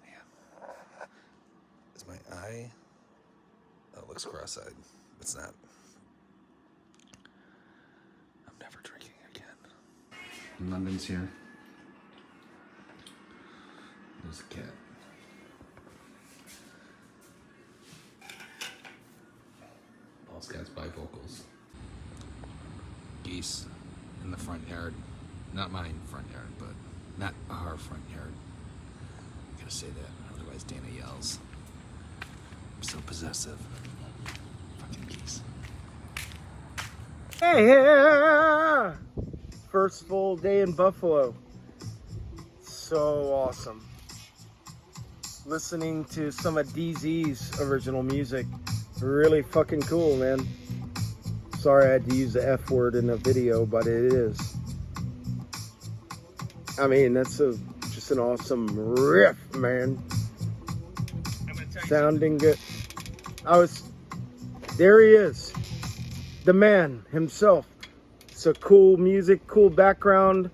man. Is my eye? Oh, it looks cross-eyed. It's not. I'm never drinking again. London's here. There's a cat. Paul's cat's bifocals. Geese in the front yard. Not mine front yard, but not our front yard. I gotta say that, otherwise Dana yells. I'm so possessive. Fucking geese. Hey, first full day in Buffalo. So awesome. Listening to some of DZ's original music. Really fucking cool, man. Sorry I had to use the F word in the video, but it is. I mean, that's just an awesome riff, man. Sounding good. There he is. The man himself. It's a cool music, cool background.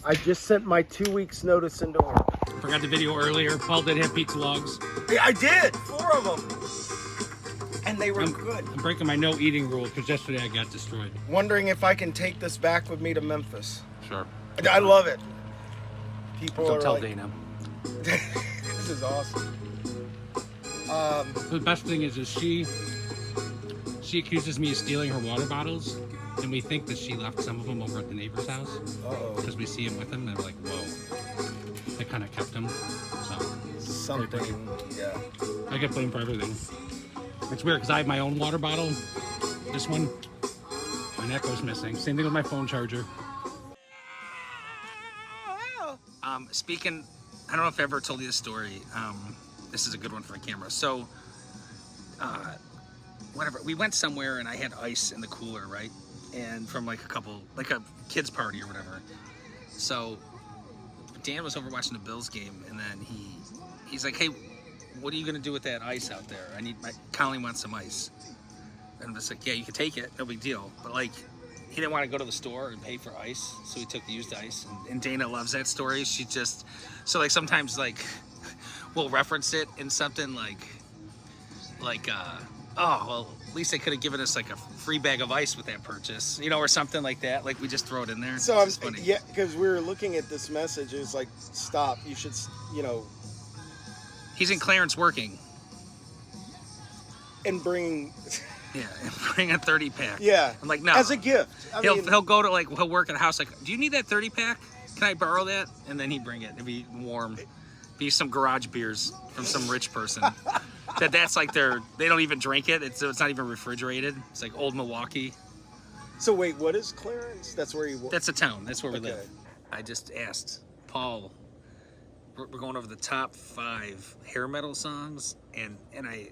I just sent my 2 weeks notice into work. Forgot the video earlier. Paul did have pizza logs. Yeah, I did. 4 of them. And they were good. I'm breaking my no eating rule because yesterday I got destroyed. Wondering if I can take this back with me to Memphis. Sure. I love it. People Don't are tell like, Dana. this is awesome. The best thing is she She accuses me of stealing her water bottles, and we think that she left some of them over at the neighbor's house. Because we see him with them, and we're like, whoa. They kind of kept them. So Something. Yeah. I get blamed for everything. It's weird because I have my own water bottle. This one, my neck goes missing. Same thing with my phone charger. Speaking, I don't know if I ever told you this story. This is a good one for the camera. So, whatever, we went somewhere and I had ice in the cooler, right? And from like a kid's party or whatever. So, Dan was over watching the Bills game, and then he's like, hey, what are you gonna do with that ice out there? Colleen wants some ice. And I'm just like, yeah, you can take it, no big deal. But like, he didn't want to go to the store and pay for ice, so he took the used ice. And Dana loves that story. She just, so like sometimes like, we'll reference it in something like, oh, well, at least they could have given us like a free bag of ice with that purchase, you know, or something like that. Like we just throw it in there. So It's funny. yeah, because we were looking at this message. It was like, stop. You should, you know. He's in Clarence working. And bringing. Yeah, and bring a 30-pack. Yeah. I'm like, no. As a gift. He'll go to like, he'll work at a house like, do you need that 30-pack? Can I borrow that? And then he'd bring it. It'd be warm. Be some garage beers from some rich person. That's like they don't even drink it. It's not even refrigerated. It's like old Milwaukee. So wait, what is Clarence? That's where you work? That's a town. That's where we Okay. live. I just asked Paul, we're going over the top 5 hair metal songs, and I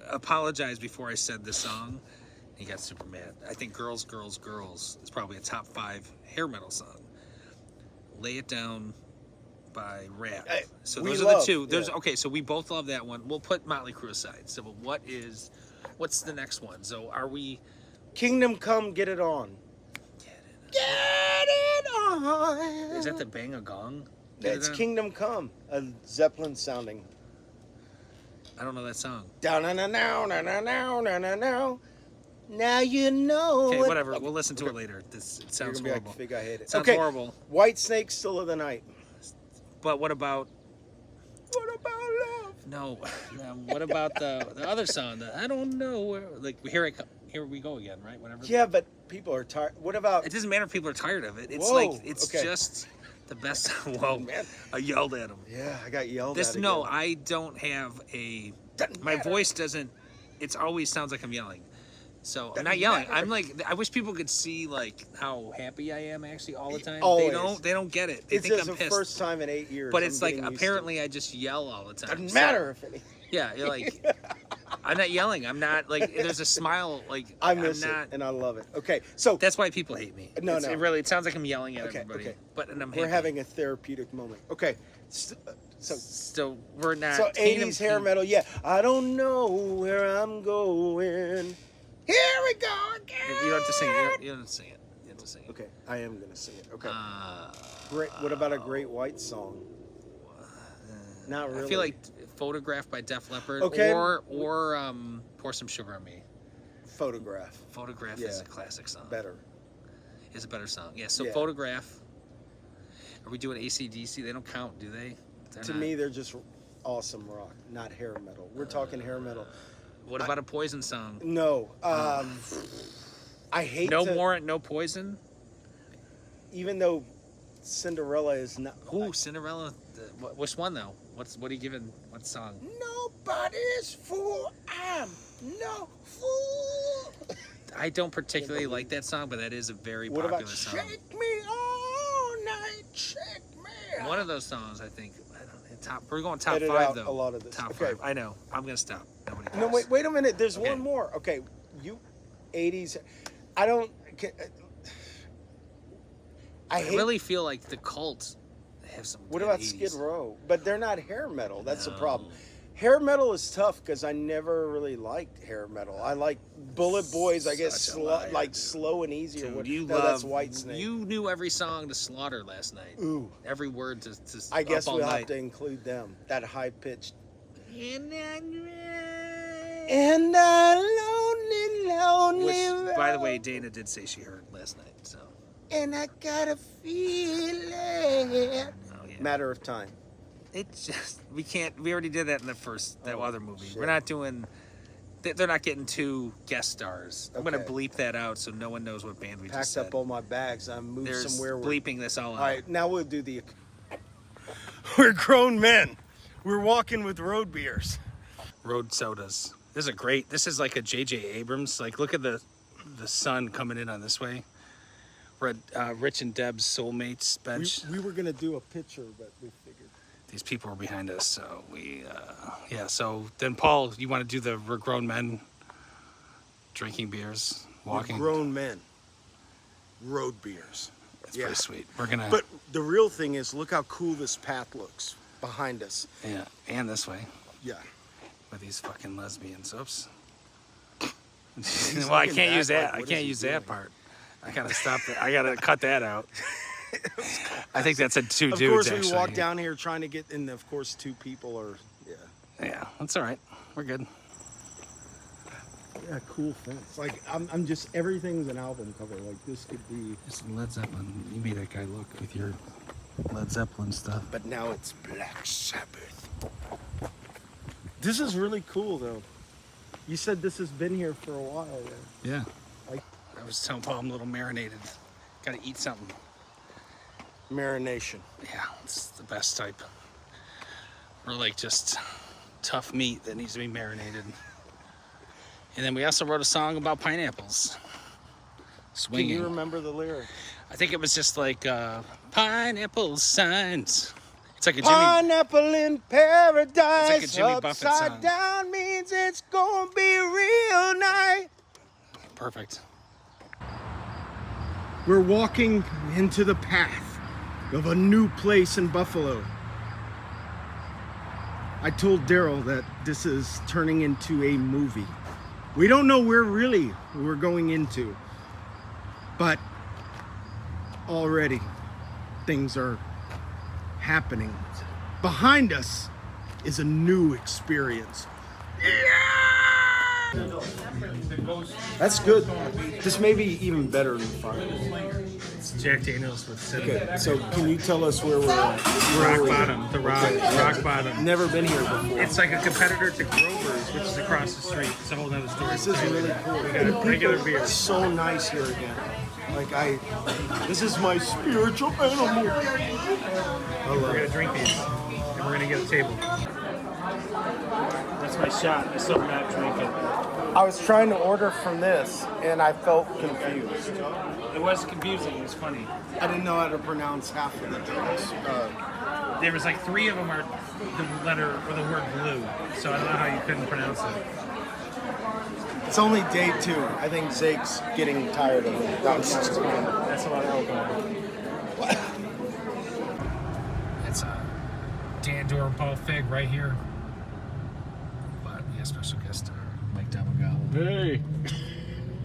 apologized before I said the song. He got super mad. I think Girls, Girls, Girls is probably a top 5 hair metal song. Lay It Down by Rap. So those are the two. There's okay, so we both love that one. We'll put Motley Crue aside. So what's the next one? So are we Kingdom Come, Get It On. Get it on. Is that the Bang a Gong? It's Kingdom Come, a Zeppelin sounding. I don't know that song. Down and now, now, now, now, now, now, now. Now you know. Okay, what- whatever. We'll listen to it later. It sounds You're gonna horrible. be like, Fig, I hate it. Sounds Okay, horrible. White Snake, Still of the Night. But what about What about love? no? What about the other song? The I don't know where. Like here we go again, right? Whatever. Yeah, but people are tired. What about? It doesn't matter if people are tired of it. It's Whoa, like it's okay. just the best. Whoa, man! I yelled at him. Yeah, I got yelled This at. Again. no, I don't have a. My voice doesn't. It always sounds like I'm yelling. So I'm not Doesn't yelling. matter. I'm like I wish people could see like how happy I am actually all the time. Always. They don't get it. They It's think just I'm the pissed. first time in 8 years. But I'm it's like getting used to apparently I just yell all the it. time. Doesn't So- matter if any. Yeah, you're like I'm not yelling. I'm not like there's a smile like I miss I'm not, it and I love it. Okay, so That's why people hate me. No, It no. really sounds like I'm yelling at Okay, everybody. okay. But and I'm we're happy. having a therapeutic moment. Okay, so So we're not. so Kingdom 80s hair King- metal. Yeah, I don't know where I'm going. Here we go again. You don't have to sing it. You don't have to sing it. You have to sing it. Okay, I am gonna sing it. Okay. Uh, Great. What about a Great White song? Not really. I feel like Photograph by Def Leppard Okay. or Pour Some Sugar on Me. Photograph. Photograph Yeah. is a classic song. Better. Is a better song. Yeah, so Yeah. Photograph. Are we doing AC/DC? They don't count, do they? They're To not. me, they're just awesome rock, not hair metal. We're talking hair metal. What about a Poison song? No. I hate No to, more, no Poison. even though Cinderella is not. Ooh, Cinderella. Which one though? What are you giving? What song? Nobody's fool. I'm no fool. I don't particularly like that song, but that is a very What popular about song. Shake Me All Night, Shake Me? One of those songs, I think. I don't know, top. We're going top Edit 5 out though. a lot of this. Top Okay. 5. I know. I'm gonna stop. Nobody No, cares. wait a minute. There's Okay. one more. Okay, you 80s. I don't. I I hate. really feel like the Cult have some. What good about 80s. Skid Row? But they're not hair metal. That's the No. problem. Hair metal is tough because I never really liked hair metal. I like Bullet Boys. I guess Such a liar, like dude. slow and easy. or Dude, what? you no, love. that's White Snake. You knew every song to Slaughter last night. Ooh. Every word to I guess up all we'll night. have to include them. That high pitched. And And a lonely which, by the road, way, Dana did say she heard last night. So. and I got a feeling. Oh yeah. Matter of time. It just we can't. We already did that in the first Oh, other movie. shit. We're not doing They're not getting 2 guest stars. I'm gonna Okay. bleep that out so no one knows what band we just Packed said. up all my bags. I moved There's somewhere. bleeping this all out. All right, now we'll do the. We're grown men. We're walking with road beers. Road sodas. This is a great. This is like a J.J. Abrams. Like, look at the sun coming in on this way. We're at Rich and Deb's Soulmates bench. We were gonna do a picture, but we figured. These people were behind us, so we, yeah. So then, Paul, you want to do the we're grown men drinking beers, walking? We're grown men. Road beers. That's pretty sweet. We're gonna. But the real thing is, look how cool this path looks behind us. Yeah, and this way Yeah. with these fucking lesbians. Oops. He's Well, I looking can't back use that. like, I what can't is he use that doing? part. I gotta stop that. I gotta cut that out. I think that's a 2 Of dudes. course, we actually. walk down here trying to get in. Of course, 2 people are. Yeah. Yeah, that's all right. We're good. Yeah, cool fence. Like I'm just everything's an album cover. Like this could be. This is Led Zeppelin. You made that guy look with your Led Zeppelin stuff. But now it's Black Sabbath. This is really cool, though. You said this has been here for a while. Though. Yeah. Like I was telling Paul I'm a little marinated. Gotta eat something. marination. Yeah, it's the best type. Or like just tough meat that needs to be marinated. And then we also wrote a song about pineapples. Swinging. Can you remember the lyric? I think it was just like pineapple signs. It's like a Jimmy. Pineapple in paradise. It's like a Jimmy Buffett upside song. down means it's gonna be real night. Perfect. We're walking into the path of a new place in Buffalo. I told Darrell that this is turning into a movie. We don't know where really we're going into, but already things are happening. Behind us is a new experience. That's good. This may be even better than fire. It's Jack Daniels with cinnamon. Okay, so can you tell us where we're at? Rock Bottom. The Rock Bottom. Never been here before. It's like a competitor to Grover's, which is across the street. It's a whole other story. This is really cool. We got a regular beer. It's so nice here again. Like this is my spiritual animal. We're gonna drink these, and we're gonna get a table. That's my shot. I still not drinking. I was trying to order from this, and I felt confused. It was confusing. It was funny. I didn't know how to pronounce half of the drinks. There was like 3 of them are the letter or the word blue, so I don't know how you couldn't pronounce it. It's only day 2. I think Zake's getting tired of it. That's a lot of alcohol. It's Dan, Darrell, and Paul Fig right here. But we got special guest Mike Damagala. Hey.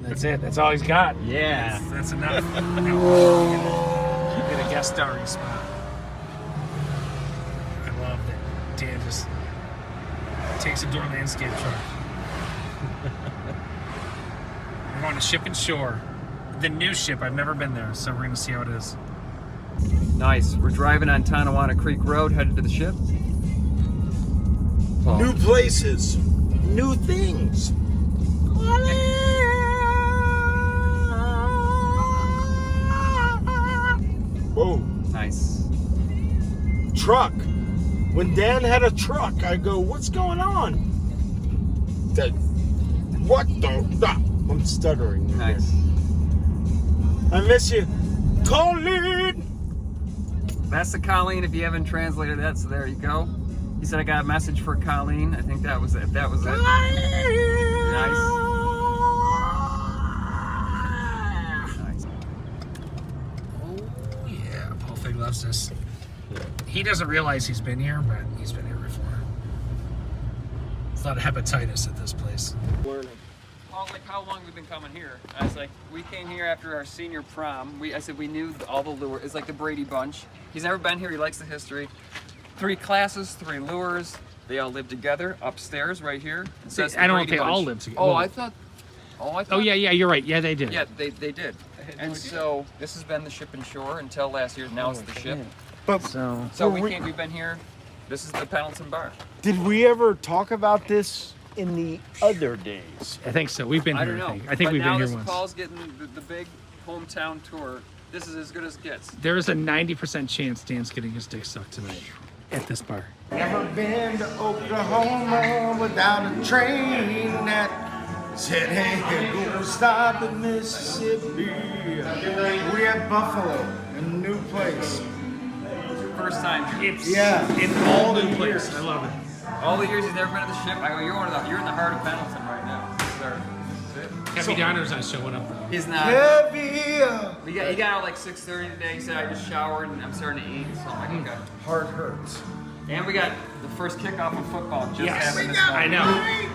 That's it. That's all he's got. Yeah. That's enough. Get a guest starring spot. I love that Dan just takes a door landscape truck. We're going to Ship and Shore. The new ship. I've never been there, so we're going to see how it is. Nice. We're driving on Tonawanda Creek Road, headed to the ship. Paul. New places, new things. Whoa. Nice. Truck. When Dan had a truck, I go, what's going on? What the? I'm stuttering. Nice. I miss you. Colleen! That's the Colleen, if you haven't translated that, so there you go. He said I got a message for Colleen. I think that was it. That was it. Nice. Nice. Oh, yeah. Paul Fig loves this. He doesn't realize he's been here, but he's been here before. It's a lot of hepatitis at this place. Learning. Paul, like, how long have we been coming here? I was like, we came here after our senior prom. I said we knew all the lures. It's like the Brady Bunch. He's never been here. He likes the history. 3 classes, 3 lures. They all live together upstairs right here. It says the I don't know if Brady they all Bunch. live together. Oh, Well- I thought. Oh, yeah, you're right. Yeah, they did. Yeah, they did. And so this has been the Ship and Shore until last year. Now it's the ship. But So, So we've been here. This is the Pendleton Bar. did we ever talk about this in the other days? I think so. We've been I here. don't know. I think But we've now been here this once. Paul's getting the big hometown tour. This is as good as it gets. There is a 90% chance Dan's getting his dick sucked tonight at this bar. Never been to Oklahoma without a train that said, hey, go stop at Mississippi. We at Buffalo, a new place. First time. It's Yeah. all All new the place. years. I love it. All the years he's never been to the ship. I go, you're in the heart of Pendleton right now. This is our- Kevin Donner's not showing up though. He's not. Heavy. He got out like 6:30 today. He said I just showered and I'm starting to eat. So I'm like, okay. Heart hurts. And we got the first kickoff of football just Yes. happened this I morning. know.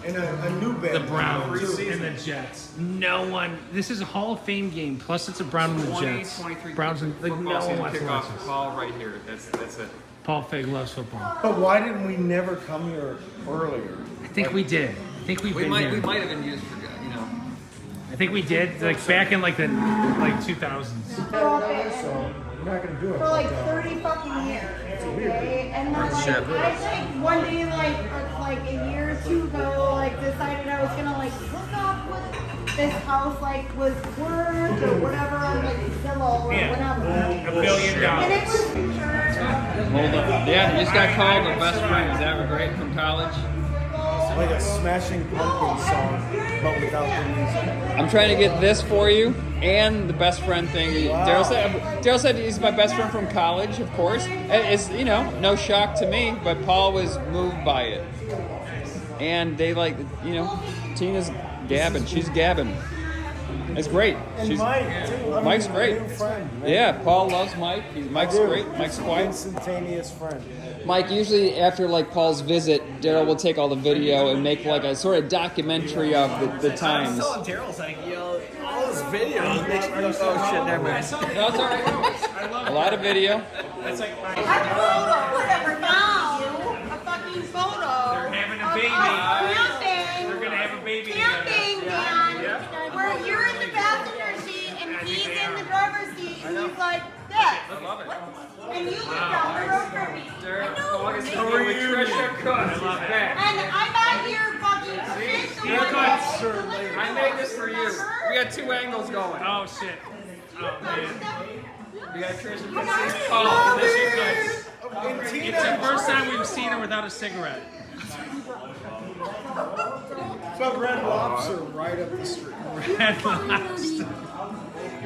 And a new band. The Browns and the Jets. No one. This is a Hall of Fame game. Plus, it's a Brown and the Jets. 2023 Browns and like, football no one season wants to kickoff. watch this. Paul right here. That's it. Paul Fig loves football. But why didn't we never come here earlier? I think we did. I think we've We been might here. have been used for I think we did. Like back in like the 2000s. We're not gonna do it. For like 30 fucking years, okay? And then like, I like one day like a year or two ago, like decided I was gonna like look up what this house like was worth or whatever on like Zillow or whatever. $1 billion. And it was Hold up. Yeah, you just got called a best friend. Is that great from college? Like a Smashing Pumpkins song, but without the music. I'm trying to get this for you and the best friend thing. Wow. Daryl said he's my best friend from college, of course. It's no shock to me, but Paul was moved by it. And they Tina's gabbing. She's gabbing. It's great. And Mike, too. Mike's My great. new friend, man. Yeah, Paul loves Mike. Mike's I do. great. Mike's quiet. Instantaneous friend. Mike, usually after like Paul's visit, Daryl will take all the video and make like a sort of documentary of the times. Daryl's like, all this video makes me go, oh shit, never mind. No, it's all right. A lot of video. It's like, whatever now. A fucking photo. They're having a of baby. us camping. They're gonna have a baby Camping, together. Dan. Where you're in the passenger seat and he's in the driver's seat and he's like this. I love it. And you live down the road from me. I know. Trisha Cook. She's back. And I got your fucking shit. the one that I made this for you. We got two angles going. Oh shit. Oh man. We got Trisha Cook. Oh, this is nice. It's the first time we've seen her without a cigarette. But Red Lobster right up the street. Red Lobster.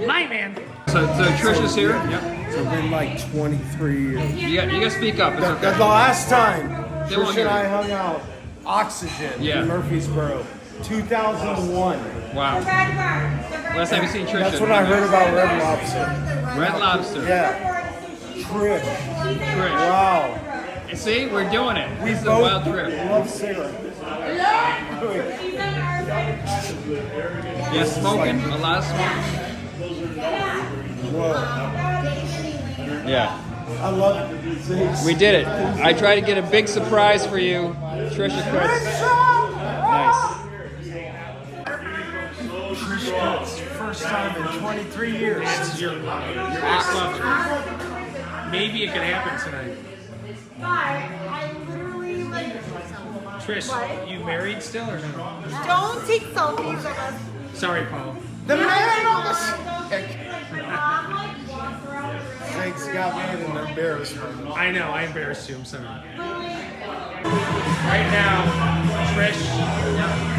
My man. So Trisha's here. Yep. So it's been like 23 years. You got to speak up. It's That's okay. the last time They won't Trish hear and I you. hung out. Oxygen Yeah. in Murfreesboro, 2001. Wow. Last time you seen Trisha. That's when I heard about Red Lobster. Red Lobster. Yeah. Trish. Trish. Wow. And see, we're doing it. We This is a both wild trip. love cigarettes. Yeah, smoking. A lot of smoking. Whoa. Yeah. I love it. See? We did it. I tried to get a big surprise for you, Trisha Cook. Nice. Trish Cook's first time in 23 years. That's your ex-lover. Maybe it could happen tonight. I literally like. Trish, you married still or no? Don't take selfies of us. Sorry, Paul. The man on the stick. Thanks, got me in an embarrassment. I know, I embarrassed you, I'm sorry. Right now, Trish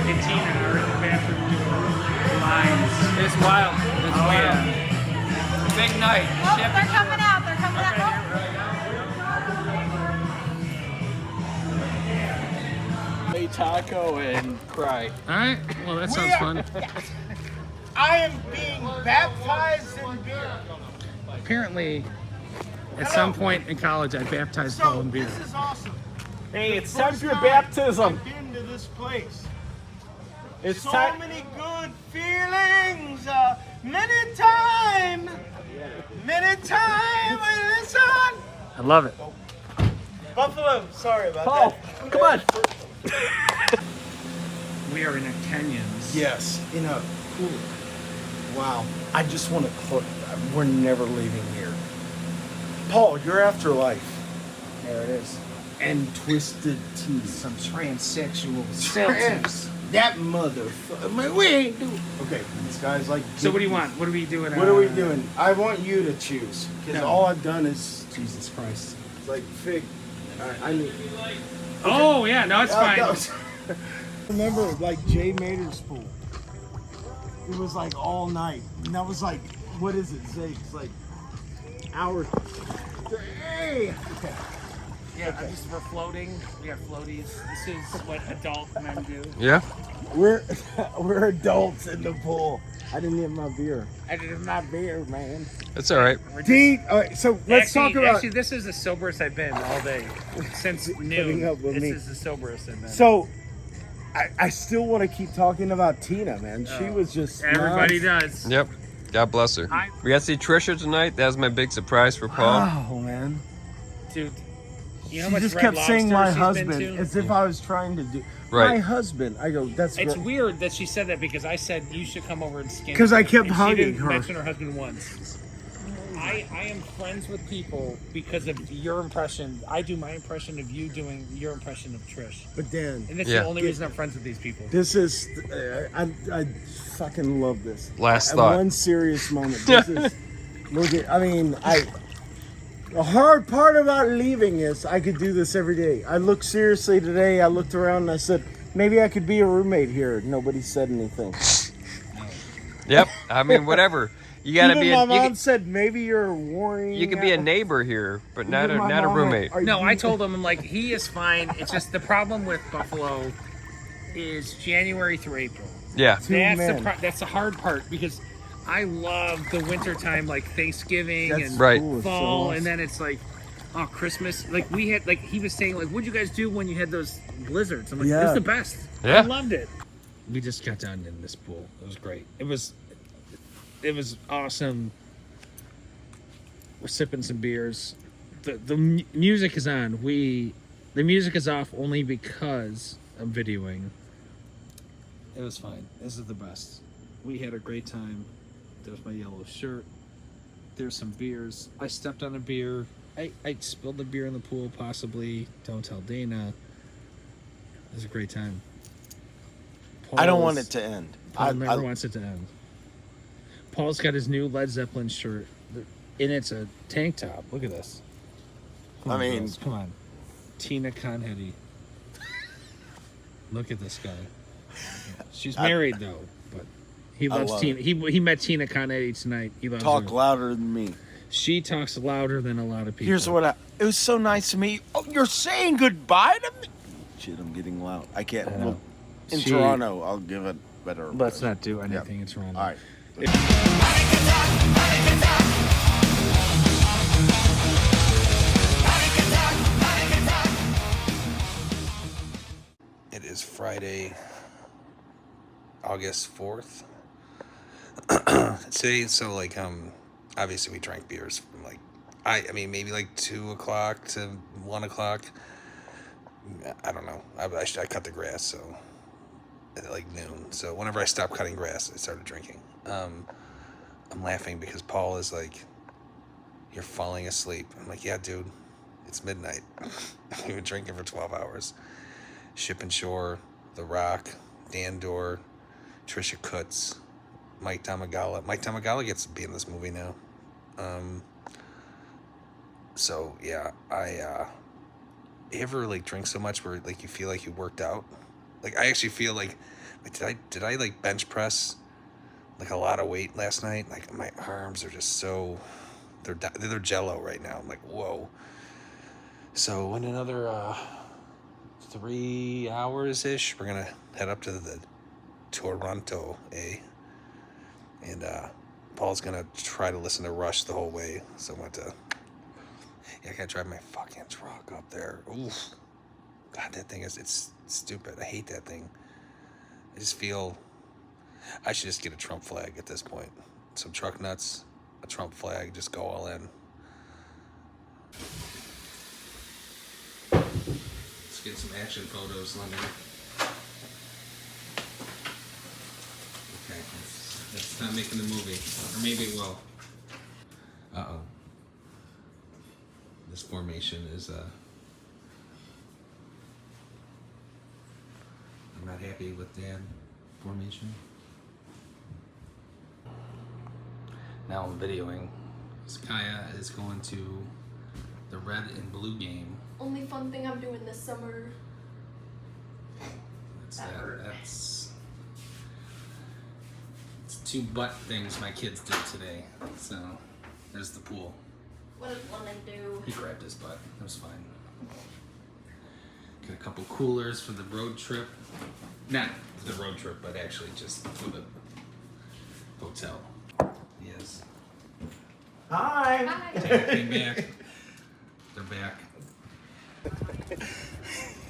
and Tina are in the bathroom doing lines. It's wild. It's wild. Big night. Oh, they're coming out. They're coming out. Play taco and cry. Alright, well that sounds fun. I am being baptized in beer. Apparently, at some point in college, I baptized Paul in beer. This is awesome. Hey, it's The time first for your baptism. I've been to this place. It's So time. many good feelings. Many time with the sun. I love it. Buffalo. Sorry about Paul, that. come on. We are in a Kenyans. Yes, in a cooler. Wow. I just want to close. We're never leaving here. Paul, your afterlife. There it is. and Twisted Tea. Some transsexual Trans. That motherfucker. Man, we ain't doing. Okay, this guy's like. So what do you want? What are we doing? What are we doing? I want you to choose because No. all I've done is Jesus Christ. like fig. I need. Oh yeah, no, it's fine. Remember, like Jay Mater's pool. It was like all night, and that was like, what is it, Zay? It's like hours. Hey. Okay. Yeah, we're floating. We got floaties. This is what adult men do. Yeah. We're adults in the pool. I didn't get my beer. I did my beer, man. That's all right. D. All right, so let's talk about. Actually, this is the soberest I've been all day since noon. Up with This me. is the soberest I've been. So, I still want to keep talking about Tina, man. She was just. Everybody does. Yep. God bless her. We got to see Trisha tonight. That was my big surprise for Paul. Oh man. Dude, you know how She much just Red kept saying my Lobster she's been husband to? as if I was trying to do. Right. My husband. I go. That's It's great. weird that she said that because I said you should come over and skin. 'Cause I kept and hugging she didn't her. mention her husband once. I am friends with people because of your impression. I do my impression of you doing your impression of Trish, But Dan, and that's Yeah. the only reason I'm friends with these people. this is. I fucking love this. Last At thought. one serious moment. This is. Look at. I mean, The hard part about leaving is I could do this every day. I looked seriously today. I looked around and I said, maybe I could be a roommate here. Nobody said anything. Yep. I mean, whatever. You gotta Even be. my You mom can, said maybe you're worrying. you can be a neighbor here, but not Even my a mom roommate. went, No, "Are I you-" told him, I'm like, he is fine. It's just the problem with Buffalo is January through April. Yeah. That's the hard part because I love the winter time, like Thanksgiving That's and Right. cool. It's so fall, awesome. and then it's like, oh, Christmas. Like we had, like he was saying, like, what'd you guys do when you had those blizzards? I'm like, it Yeah. was the best. Yeah. I loved it. We just got done in this pool. It was great. It was awesome. We're sipping some beers. The music is on. The music is off only because I'm videoing. It was fine. This is the best. We had a great time. There's my yellow shirt. There's some beers. I stepped on a beer. I spilled the beer in the pool, possibly. Don't tell Dana. It was a great time. I don't want Paul's- it to end. Paul never wants it to end. Paul's got his new Led Zeppelin shirt, and it's a tank top. Look at this. Come I on, mean- girls, come on. Tina Conheady. Look at this guy. She's married though, but he loves love Tina. He met Tina Conheady tonight. He loves Talk her. louder than me. She talks louder than a lot of people. Here's what it was so nice to meet you. Oh, you're saying goodbye to me? Shit, I'm getting loud. I can't. I know. Well, in She- Toronto, I'll give it better. Let's not do anything in Toronto. All right. It is Friday, August 4th. Today, so like obviously we drank beers from like I mean maybe like 2 o'clock to 1 o'clock. I don't know. I cut the grass so at like noon. So whenever I stopped cutting grass, I started drinking. I'm laughing because Paul is like, "You're falling asleep." I'm like, "Yeah, dude, it's midnight. We've been drinking for 12 hours." Ship and Shore, The Rock, Dan Dorr, Trisha Kutz, Mike Tamagala. Mike Tamagala gets to be in this movie now. So yeah, you ever like drink so much where like you feel like you worked out? Like I actually feel like did I like bench press like a lot of weight last night? Like my arms are just so they're jello right now. I'm like, whoa. So in another 3 hours ish, we're gonna head up to the Toronto, and Paul's gonna try to listen to Rush the whole way. So I'm going to, I gotta drive my fucking truck up there. Oof, God, that thing it's stupid. I hate that thing. I just feel I should just get a Trump flag at this point. Some truck nuts, a Trump flag, just go all in. Get some action photos, London. Okay, that's not making the movie, or maybe it will. This formation is I'm not happy with dad formation. Now I'm videoing. Kaya is going to the red and blue game. Only fun thing I'm doing this summer. That's it's 2 butt things my kids did today. So there's the pool. What did one do? He grabbed his butt. It was fine. Got a couple coolers for the road trip. Not the road trip, but actually just for the hotel. Yes. Hi. Hi. Came back. They're back.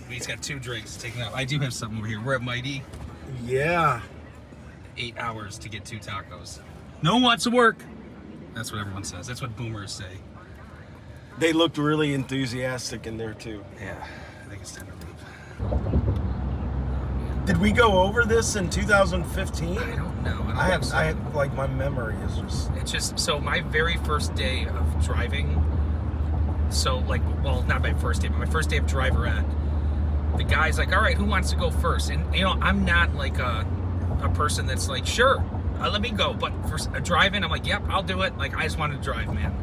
He's got 2 drinks. Taking out. I do have something over here. We're at Mighty. Yeah. 8 hours to get 2 tacos. No one wants to work. That's what everyone says. That's what boomers say. They looked really enthusiastic in there too. Yeah, I think it's time to leave. Did we go over this in 2015? I don't know. I have like my memory is just. It's just so my very first day of driving. So like, well, not my first day, but my first day of driver ed. The guy's like, all right, who wants to go first? And you know, I'm not like a person that's like, sure, let me go. But for driving, I'm like, yep, I'll do it. Like, I just wanted to drive, man.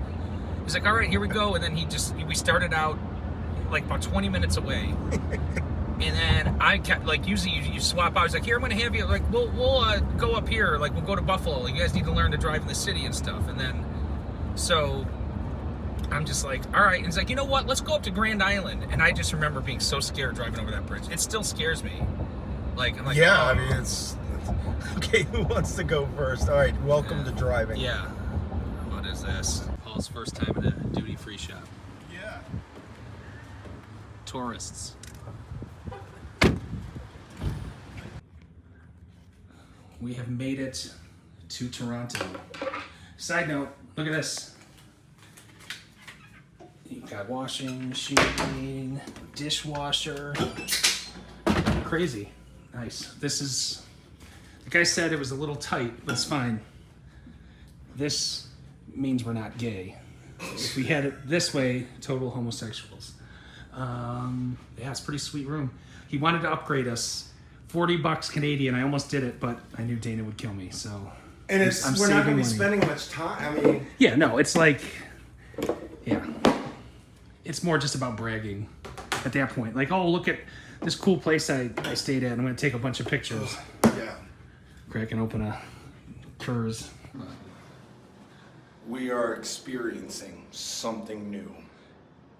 He's like, all right, here we go. And then we started out like about 20 minutes away. And then I kept, like, usually you swap out. He's like, here, I'm going to have you, like, we'll go up here. Like, we'll go to Buffalo. Like, you guys need to learn to drive in the city and stuff. And then, so I'm just like, all right. And he's like, you know what? Let's go up to Grand Island. And I just remember being so scared driving over that bridge. It still scares me. Like, I'm like, Yeah, oh. I mean, it's okay. Who wants to go first? All right, welcome to driving. Yeah. What is this? Paul's first time in a duty-free shop. Yeah. Tourists. We have made it to Toronto. Side note, look at this. You got washing machine, dishwasher. Crazy. Nice. This is, the guy said it was a little tight, but it's fine. This means we're not gay. If we had it this way, total homosexuals. Yeah, it's a pretty sweet room. He wanted to upgrade us. $40 Canadian. I almost did it, but I knew Dana would kill me, so. And we're not going to be saving money. spending much time. I mean, Yeah, no, it's like, yeah. It's more just about bragging at that point. Like, oh, look at this cool place I stayed at. I'm going to take a bunch of pictures. yeah. Crack and open a Kurz. We are experiencing something new.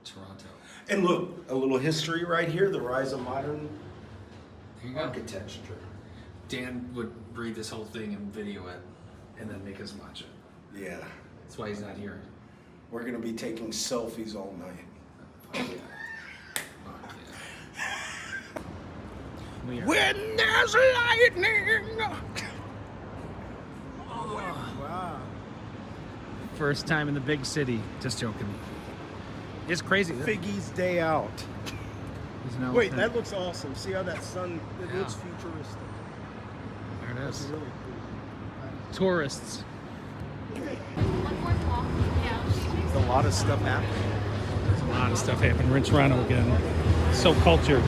Toronto. And look, a little history right here, the rise of modern There you go. architecture. Dan would read this whole thing and video it and then make us watch it. Yeah. That's why he's not here. We're going to be taking selfies all night. Fuck yeah. Fuck yeah. We are. When there's lightning. Wow. First time in the big city. Just joking. It's crazy. Figgy's day out. There's no Wait, that looks awesome. See how that sun, it Yeah. looks futuristic. There it That's is. really cool. Tourists. There's a lot of stuff happening. There's a lot of stuff happening. We're in Toronto again. So cultured.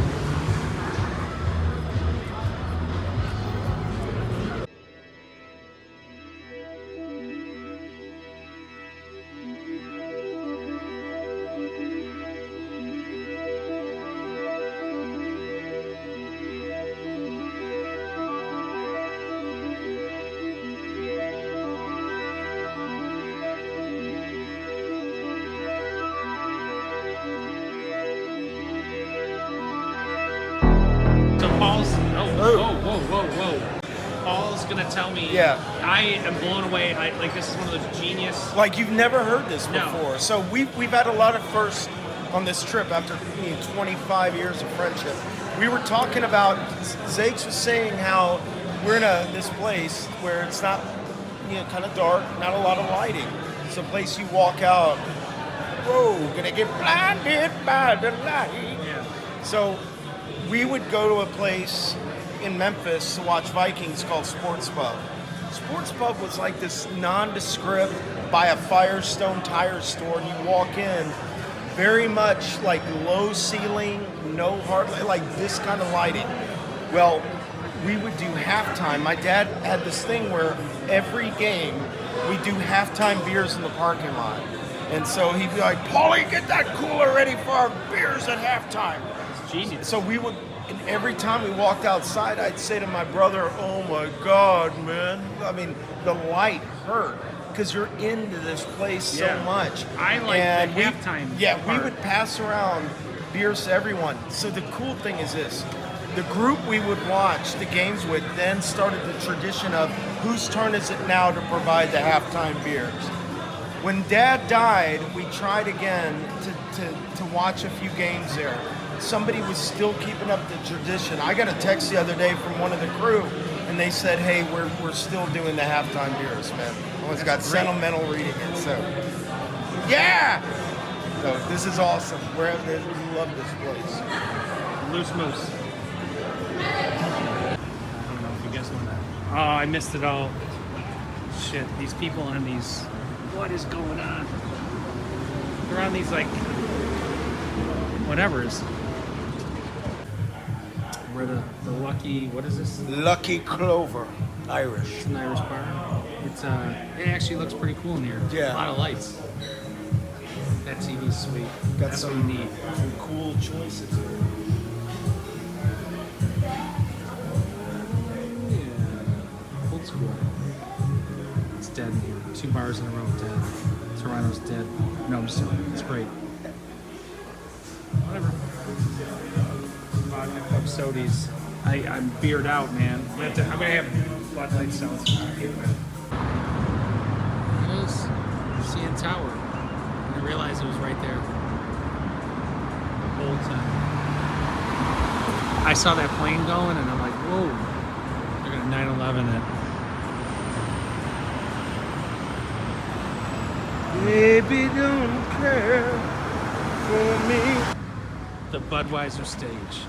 So Paul's, whoa. Paul's gonna tell me. Yeah. I am blown away. This is one of those genius. Like you've never heard this No. before. So we've had a lot of firsts on this trip after 25 years of friendship. We were talking about, Zakes was saying how we're in this place where it's not, kind of dark, not a lot of lighting. It's a place you walk out, whoa, gonna get blinded by the light. Yeah. So we would go to a place in Memphis to watch Vikings called Sports Pub. Sports Pub was like this nondescript by a Firestone tire store, and you walk in, very much like low ceiling, no hard, like this kind of lighting. Well, we would do halftime. My dad had this thing where every game we do halftime beers in the parking lot. And so he'd be like, Paulie, get that cooler ready for our beers at halftime. It's genius. So we would, and every time we walked outside, I'd say to my brother, oh my God, man. I mean, the light hurt because you're into this place so much. I like and the halftime Yeah, we part. would pass around beers to everyone. So the cool thing is this. The group we would watch the games with then started the tradition of whose turn is it now to provide the halftime beers. When Dad died, we tried again to watch a few games there. Somebody was still keeping up the tradition. I got a text the other day from one of the crew, and they said, hey, we're still doing the halftime beers, man. Almost got sentimental reading it, so. Yeah! So this is awesome. We love this place. Loose Moose. I don't know if you guys want that. Oh, I missed it all. Shit, these people on these. What is going on? They're on these like whatever's. We're the lucky. What is this? Lucky Clover, Irish. It's an Irish bar. It's it actually looks pretty cool in here. Yeah. A lot of lights. That TV's sweet. Got That's some what we need. Some cool choices here. Yeah. Old school. It's dead in here. 2 bars in a row dead. Toronto's dead. No, I'm just joking. It's great. Whatever. Vodka Club Sodies. I'm beered out, man. I'm gonna have Bud Light Seltzer. It is CN Tower. And I realized it was right there. The whole time. I saw that plane going and I'm like, whoa. They're gonna 9/11 it. Baby, don't care for me. The Budweiser stage.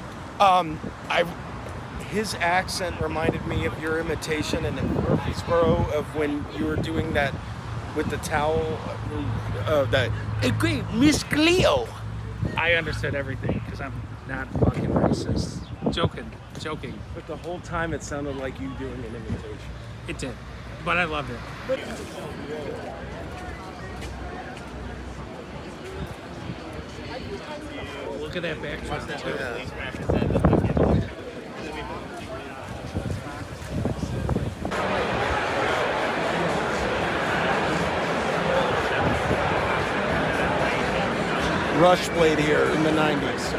His accent reminded me of your imitation in Murfreesboro of when you were doing that with the towel. Miss Cleo. I understood everything because I'm not fucking racist. Joking. But the whole time it sounded like you doing an imitation. It did, but I loved it. Look at that backdrop too. Rush played here in the 90s.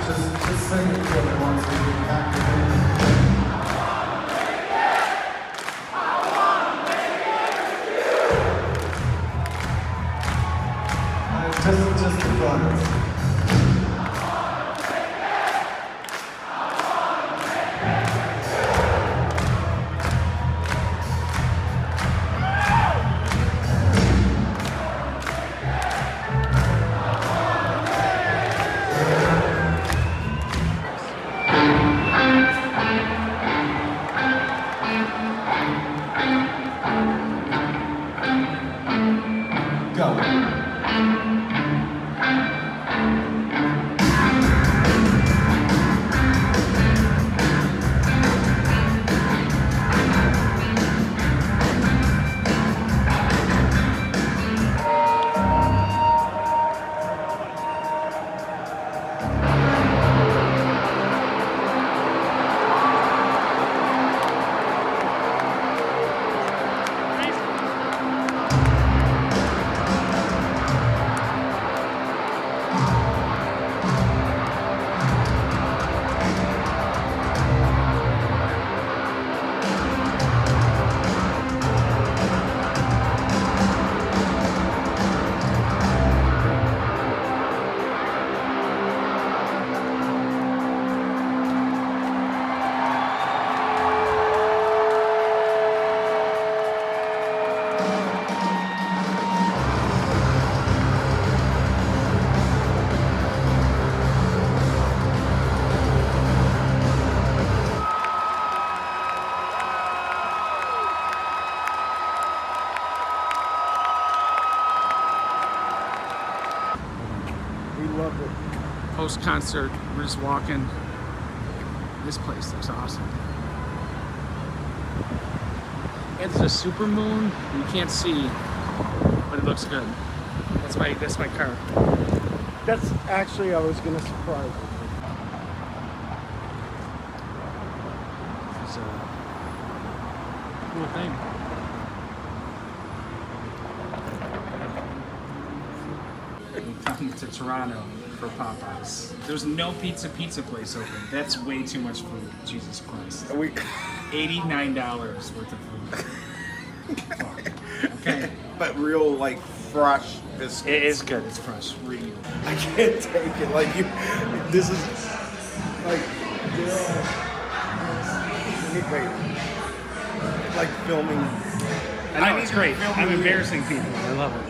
Just sing it for me once and get back to me. Just the fun. Post-concert, we're just walking. This place looks awesome. And there's a super moon. You can't see, but it looks good. That's my car. That's actually, I was gonna surprise you. It's a cool thing. Coming to Toronto for Popeyes. There's no pizza place open. That's way too much food. Jesus Christ. $89 worth of food. Okay. But real, like, fresh biscuits. It is good. It's fresh. Real. I can't take it. Like, this is, like, wait. Like filming. I know, it's great. I'm embarrassing people. I love it.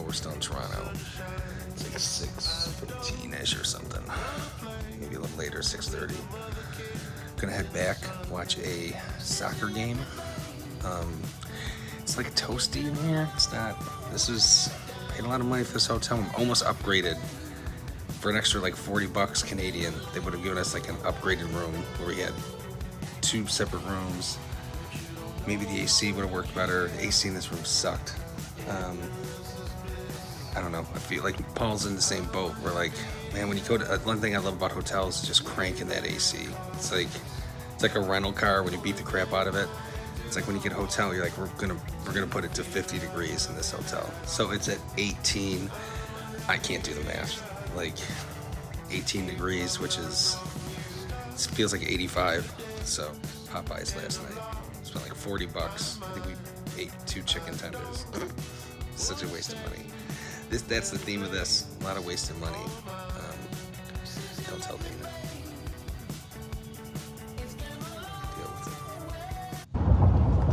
We're still in Toronto. It's like 6:15-ish or something. Maybe a little later, 6:30. Gonna head back, watch a soccer game. It's like toasty in here. It's not. I paid a lot of money for this hotel. I'm almost upgraded for an extra like $40 Canadian. They would have given us like an upgraded room where we had 2 separate rooms. Maybe the AC would have worked better. The AC in this room sucked. I don't know. I feel like Paul's in the same boat. We're like, man, when you go to one thing I love about hotels is just cranking that AC. It's like a rental car when you beat the crap out of it. It's like when you get a hotel, you're like, we're gonna put it to 50 degrees in this hotel. So it's at 18. I can't do the math. Like 18 degrees, which is it feels like 85. So Popeyes last night. Spent like $40. I think we ate 2 chicken tenders. Such a waste of money. That's the theme of this. A lot of wasted money. Don't tell Dana. Deal with it.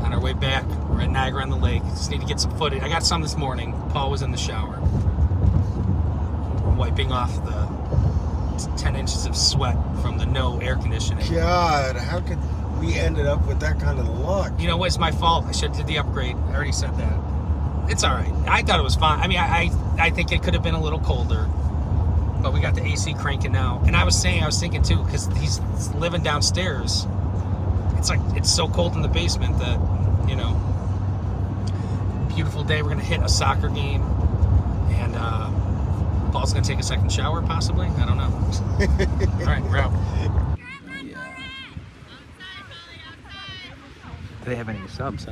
On our way back, we're at Niagara-on-the-Lake. Just need to get some footage. I got some this morning. Paul was in the shower, wiping off the 10 inches of sweat from the no air conditioning. God, how could we ended up with that kind of luck? You know what? It's my fault. I should have did the upgrade. I already said that. It's all right. I thought it was fine. I mean, I think it could have been a little colder, but we got the AC cranking now. And I was thinking too, because he's living downstairs. It's so cold in the basement that, you know, beautiful day. We're gonna hit a soccer game, and Paul's gonna take a second shower, possibly. I don't know. All right, we're out. Do they have any subs, huh?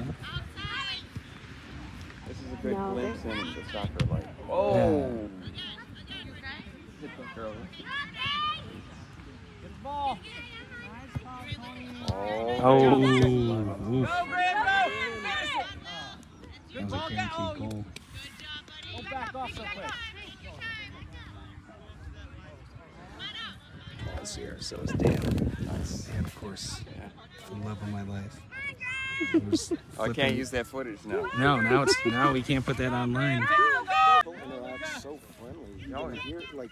This is a good glimpse into the soccer life. Oh. Hit the girl. Ball. Oh. Oof. That was a guaranteed goal. Go back off so quick. Paul's here, so is Dan. Nice. And of course, the love of my life. I can't use that footage now. No, now we can't put that online. People interact so friendly. Y'all here, like,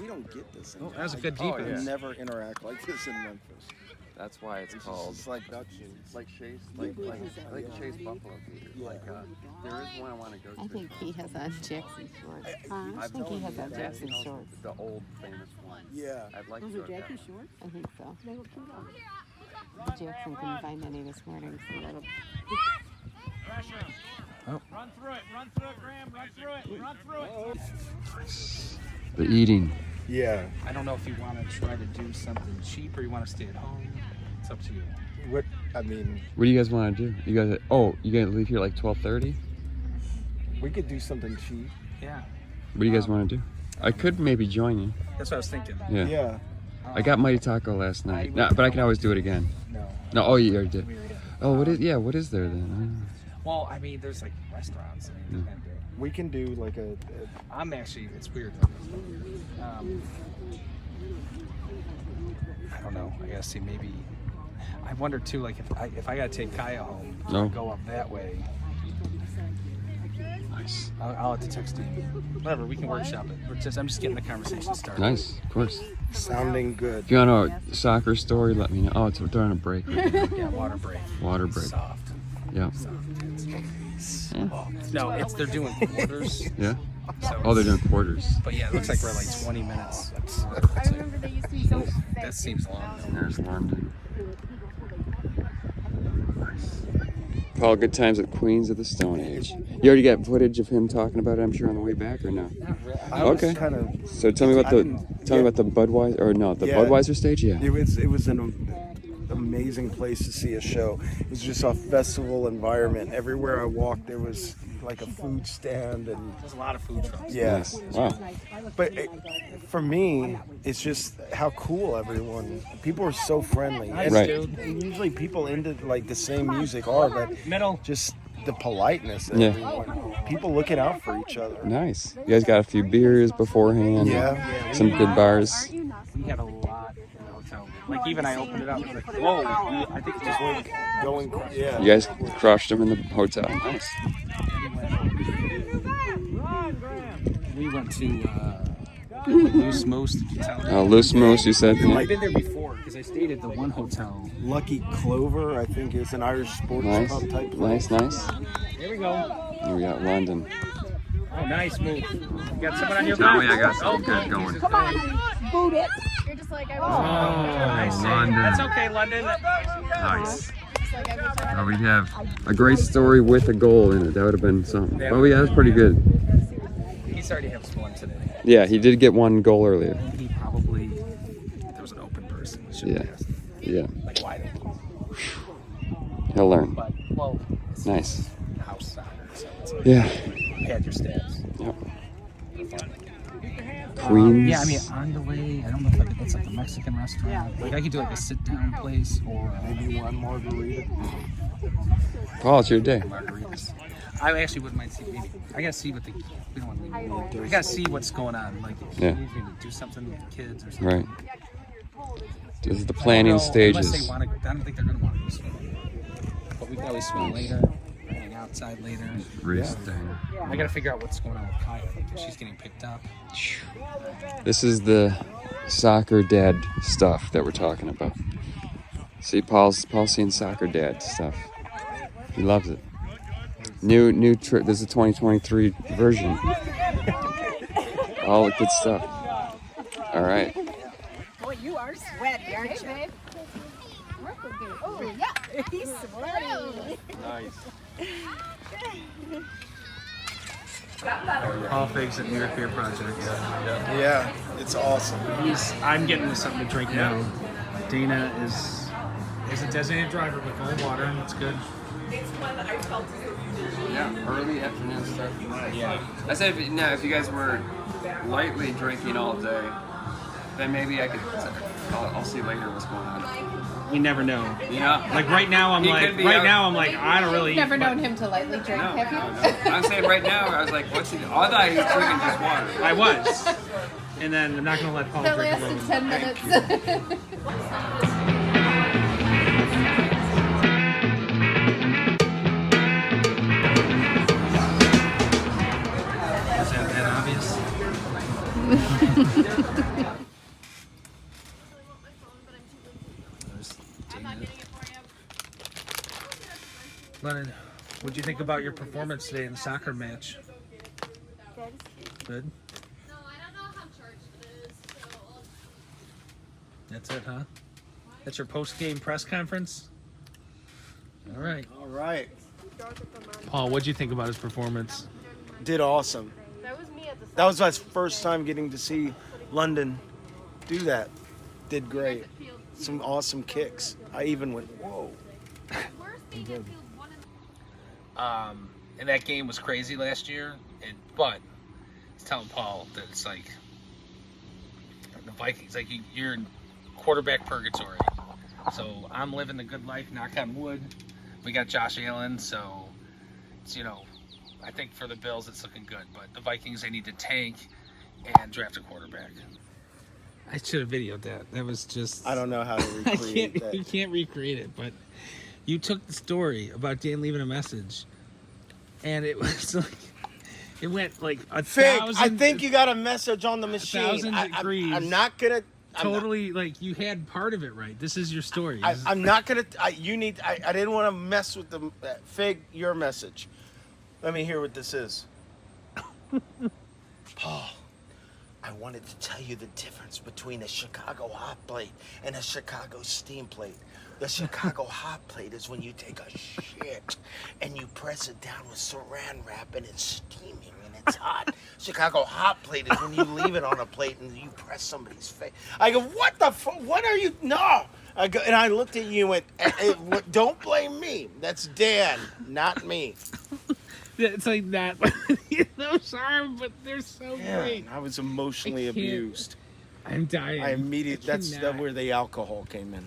we don't get this. Oh, that was a good defense. We never interact like this in Memphis. That's why it's called. It's like Dutch. Like Chase, like Chase Buffalo Theater. Like there is one I want to go to. I think he has on Jackson shorts. I think he has on Jackson shorts. The old famous one. Yeah. I'd like to Those go are to Jackie that. shorts? I think so. They look cute. Jackson couldn't find any this morning, so that'll... Run through it, Graham, run through it. The eating. Yeah. I don't know if you want to try to do something cheap or you want to stay at home. It's up to you. What? I mean, What do you guys want to do? You guys? Oh, you gonna leave here like 12:30? we could do something cheap. Yeah. What do you guys want to do? I could maybe join you. That's what I was thinking. Yeah. Yeah. I got Mighty Taco last night. No, but I can always do it again. No. No. Oh, you already did. Oh, what is? Yeah. What is there then? Well, I mean, there's like restaurants. I mean, We can do like a I'm actually, it's weird. I don't know. I gotta see, maybe. I wonder too, like if I gotta take Kaya home, No. go up that way. Nice. I'll have to text you. Whatever, we can workshop it. I'm just getting the conversation started. Nice. Of course. sounding good. If you want a soccer story, let me know. Oh, they're on a break. Right now. Yeah, water break. Water break. Soft. Yeah. No, they're doing quarters. Yeah. So Oh, they're doing quarters. But yeah, it looks like we're like 20 minutes. I remember they used to be so... That seems long. There's London. Paul, good times at Queens of the Stone Age. You already got footage of him talking about it, I'm sure, on the way back, or no? I was Okay. kind of. So tell me about the Budweiser, or no, the Yeah. Budweiser stage. Yeah. It was an amazing place to see a show. It was just a festival environment. Everywhere I walked, there was like a food stand and There's a lot of food trucks. yeah. Nice. Wow. But for me, it's just how cool everyone. People are so friendly. And, Right. and usually people into like the same music are, but Middle. just the politeness of Yeah. everyone. People looking out for each other. Nice. You guys got a few beers beforehand. Yeah. Some good bars. We had a lot in the hotel. Like even I opened it up, it was like, whoa! I think it just went. Going, yeah. You guys crushed them in the hotel. Nice. We went to Loose Moose. Loose Moose, you said. I've been there before because I stayed at the one hotel. Lucky Clover, I think, is an Irish sports Nice. pub type place. Nice. Here we go. Here we got London. Oh, nice move. You got someone on your Tell back? me I got something good going. Come on, boot it. You're just like I was. Nice save. London. That's okay, London. Nice. Just like every time. We have a great story with a goal in it. That would have been something. Oh yeah, that's pretty good. He's already had one today. Yeah, he did get one goal earlier. He probably, there was an open person. He should've Yeah. asked. Yeah. Like wide open. He'll learn. But, well, it's Nice. house soccer, so it's like, Yeah. pad your stats. Yep. Queens. Yeah, I mean, on the way, I don't know if I could, it's like a Mexican restaurant. Like, I could do like a sit-down place or Maybe one margarita. Paul, it's your day. margaritas. I actually wouldn't mind seeing maybe. I gotta see what the, we don't want to leave. I gotta see what's going on. Like, if Yeah. he needs me to do something with the kids or something. Right. This is the I don't planning know, stages. Unless they want to, I don't think they're gonna want to go swimming. But we can always swim later, hang outside later. Race day. I gotta figure out what's going on with Kaya. Like, if she's getting picked up. This is the soccer dad stuff that we're talking about. See, Paul's seeing soccer dad stuff. He loves it. New trip. This is a 2023 version. All the good stuff. All right. Boy, you are sweaty, aren't you? Oh, yeah. He's sweaty. Nice. Paul Figs at New York Beer Project. Yeah, it's awesome. I'm getting to something to drink now. Dana is a designated driver with cold water, and it's good. Yeah, early afternoon stuff. Yeah. I said, if you guys were lightly drinking all day, then maybe I could. I'll see later what's going on. We never know. Yeah. Like right now, I'm like, I don't really. Never eat, known him to lightly drink, have you? I'm saying right now, I was like, what's he? I thought he was drinking just water. I was. And then I'm not going to let Paul That drink lasted alone. 10 minutes. Is that obvious? Lennon, what'd you think about your performance today in the soccer match? Good. That's it, huh? That's your post-game press conference? All right. All right. Paul, what'd you think about his performance? Did awesome. That was my first time getting to see London do that. Did great. Some awesome kicks. I even went, whoa. And that game was crazy last year, but it's telling Paul that it's like the Vikings, like you're in quarterback purgatory. So I'm living the good life, knock on wood. We got Josh Allen, so it's, I think for the Bills it's looking good, but the Vikings, they need to tank and draft a quarterback. I should have videoed that. That was just... I don't know how to recreate that. You can't recreate it, but you took the story about Dan leaving a message, and it was like... It went like a Fig, thousand... I think you got a message on the machine. 1,000 degrees. I'm not gonna... Totally, like, you had part of it right. This is your story. I'm not gonna... I didn't want to mess with the... Fig, your message. Let me hear what this is. Paul, I wanted to tell you the difference between a Chicago hot plate and a Chicago steam plate. The Chicago hot plate is when you take a shit and you press it down with saran wrap and it's steaming and it's hot. Chicago hot plate is when you leave it on a plate and you press somebody's face. I go, what the fuck? What are you? No. I go, and I looked at you and went, don't blame me. That's Dan, not me. It's like that. Sorry, but they're so great. I was emotionally abused. I'm dying. That's where the alcohol came in.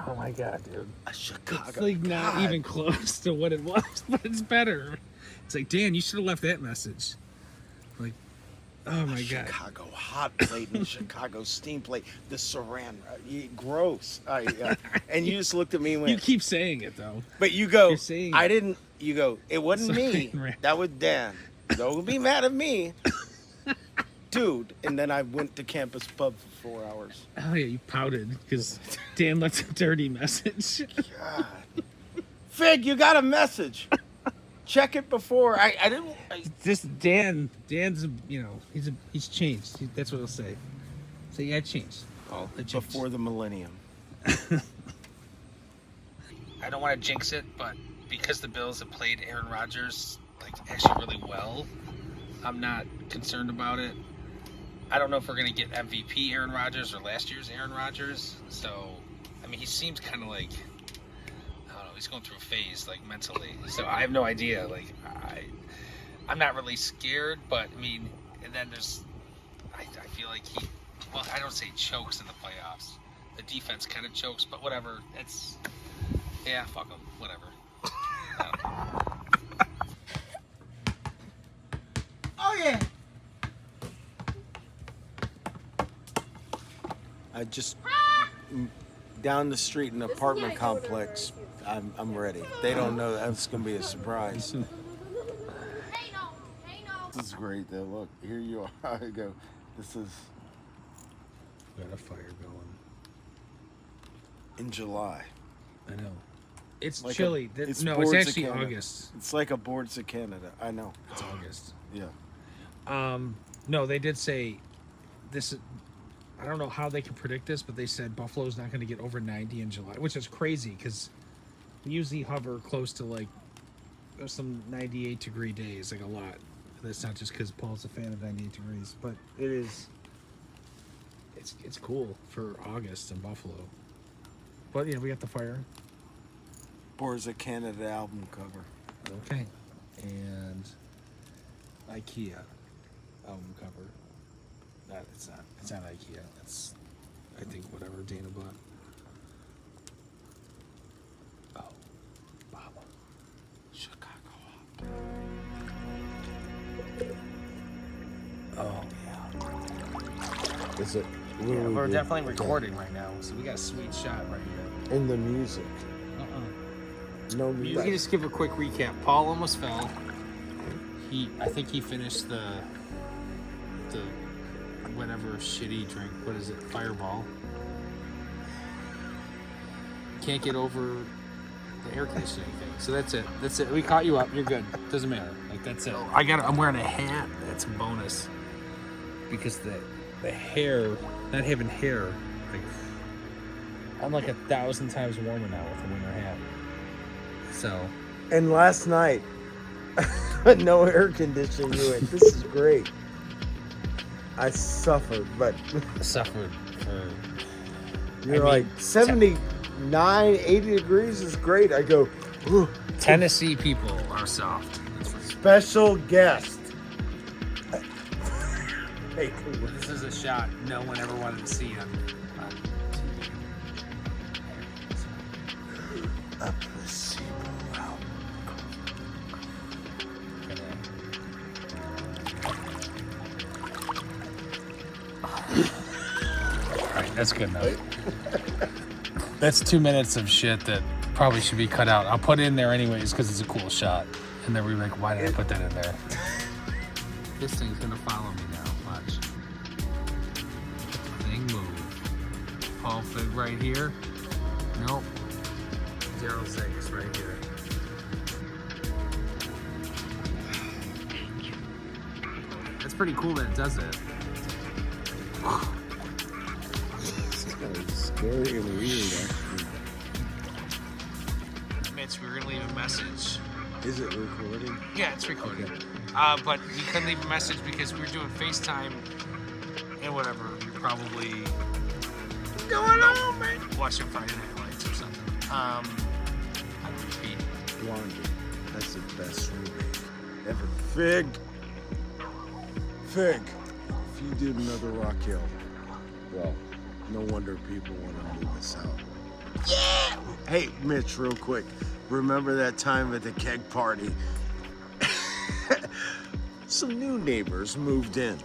Oh my god, dude. A Chicago. It's like not even close to what it was, but it's better. It's like, Dan, you should have left that message. Like, oh my god. Chicago hot plate and Chicago steam plate. The saran. Gross. And you just looked at me and went. You keep saying it though. But you go. You're saying I didn't. You go. It wasn't me. That was Dan. Don't be mad at me. Dude, and then I went to Campus Pub for 4 hours. Oh yeah, you pouted because Dan left a dirty message. God. Fig, you got a message. Check it before. I didn't. This Dan's he's changed. That's what he'll say. So yeah, I changed. Oh, before the millennium. I don't want to jinx it, but because the Bills have played Aaron Rodgers actually really well, I'm not concerned about it. I don't know if we're going to get MVP Aaron Rodgers or last year's Aaron Rodgers. So, I mean, he seems kind of like, I don't know, he's going through a phase, mentally. So I have no idea. I'm not really scared, but, I mean, and then I feel like I don't say chokes in the playoffs. The defense kind of chokes, but whatever. Fuck them. Whatever. Oh, yeah. I just down the street in an apartment complex. I'm ready. They don't know that's gonna be a surprise. This is great though. Look, here you are. I go. This is got a fire going in July. I know. It's like chilly. It's actually August. It's like a Boards of Canada. I know. It's August. Yeah. No, they did say this. I don't know how they can predict this, but they said Buffalo's not going to get over 90 in July, which is crazy because we usually hover close to there's some 98 degree days, a lot. That's not just because Paul's a fan of 98 degrees, but it is. It's cool for August in Buffalo. But we got the fire. Boar's a Canada album cover. Okay. And IKEA album cover. It's not. It's not IKEA. It's, I think, whatever Dana bought. Oh, Baba. Chicago. Oh yeah. Is it? Yeah, we're definitely recording right now, so we got a sweet shot right here. In the music. No We music. can just give a quick recap. Paul almost fell. I think he finished the whatever shitty drink. What is it? Fireball. Can't get over the air conditioning thing. So that's it. That's it. We caught you up. You're good. Doesn't matter. Like that's it. I'm wearing a hat. That's a bonus. Because the hair, not having hair, like I'm like 1,000 times warmer now with a winter hat. So. And last night, no air conditioning. You went, this is great. I suffered, but suffered for. You're like 79, 80 degrees is great. I go. Ooh. Tennessee people are soft. Special guest. Hey, this is a shot no one ever wanted to see on TV. A placebo album. Alright, that's good enough. That's 2 minutes of shit that probably should be cut out. I'll put it in there anyways because it's a cool shot. And then we're like, why did I put that in there? This thing's gonna follow me now. Watch. Thing move. Paul Fig right here. Nope. Darrell Ziggs right here. That's pretty cool that it does it. Scary and weird, actually. Mitch, we were gonna leave a message. Is it recording? Yeah, it's recording. Okay. But we couldn't leave a message because we were doing FaceTime and whatever. You're probably going on, man. Watching Friday Night Lights or something. I repeat. Blondie. That's the best remake ever. Fig. If you did another Rock Hill, well, no wonder people want to move us out. Yeah! Hey, Mitch, real quick. Remember that time at the keg party? Some new neighbors moved in.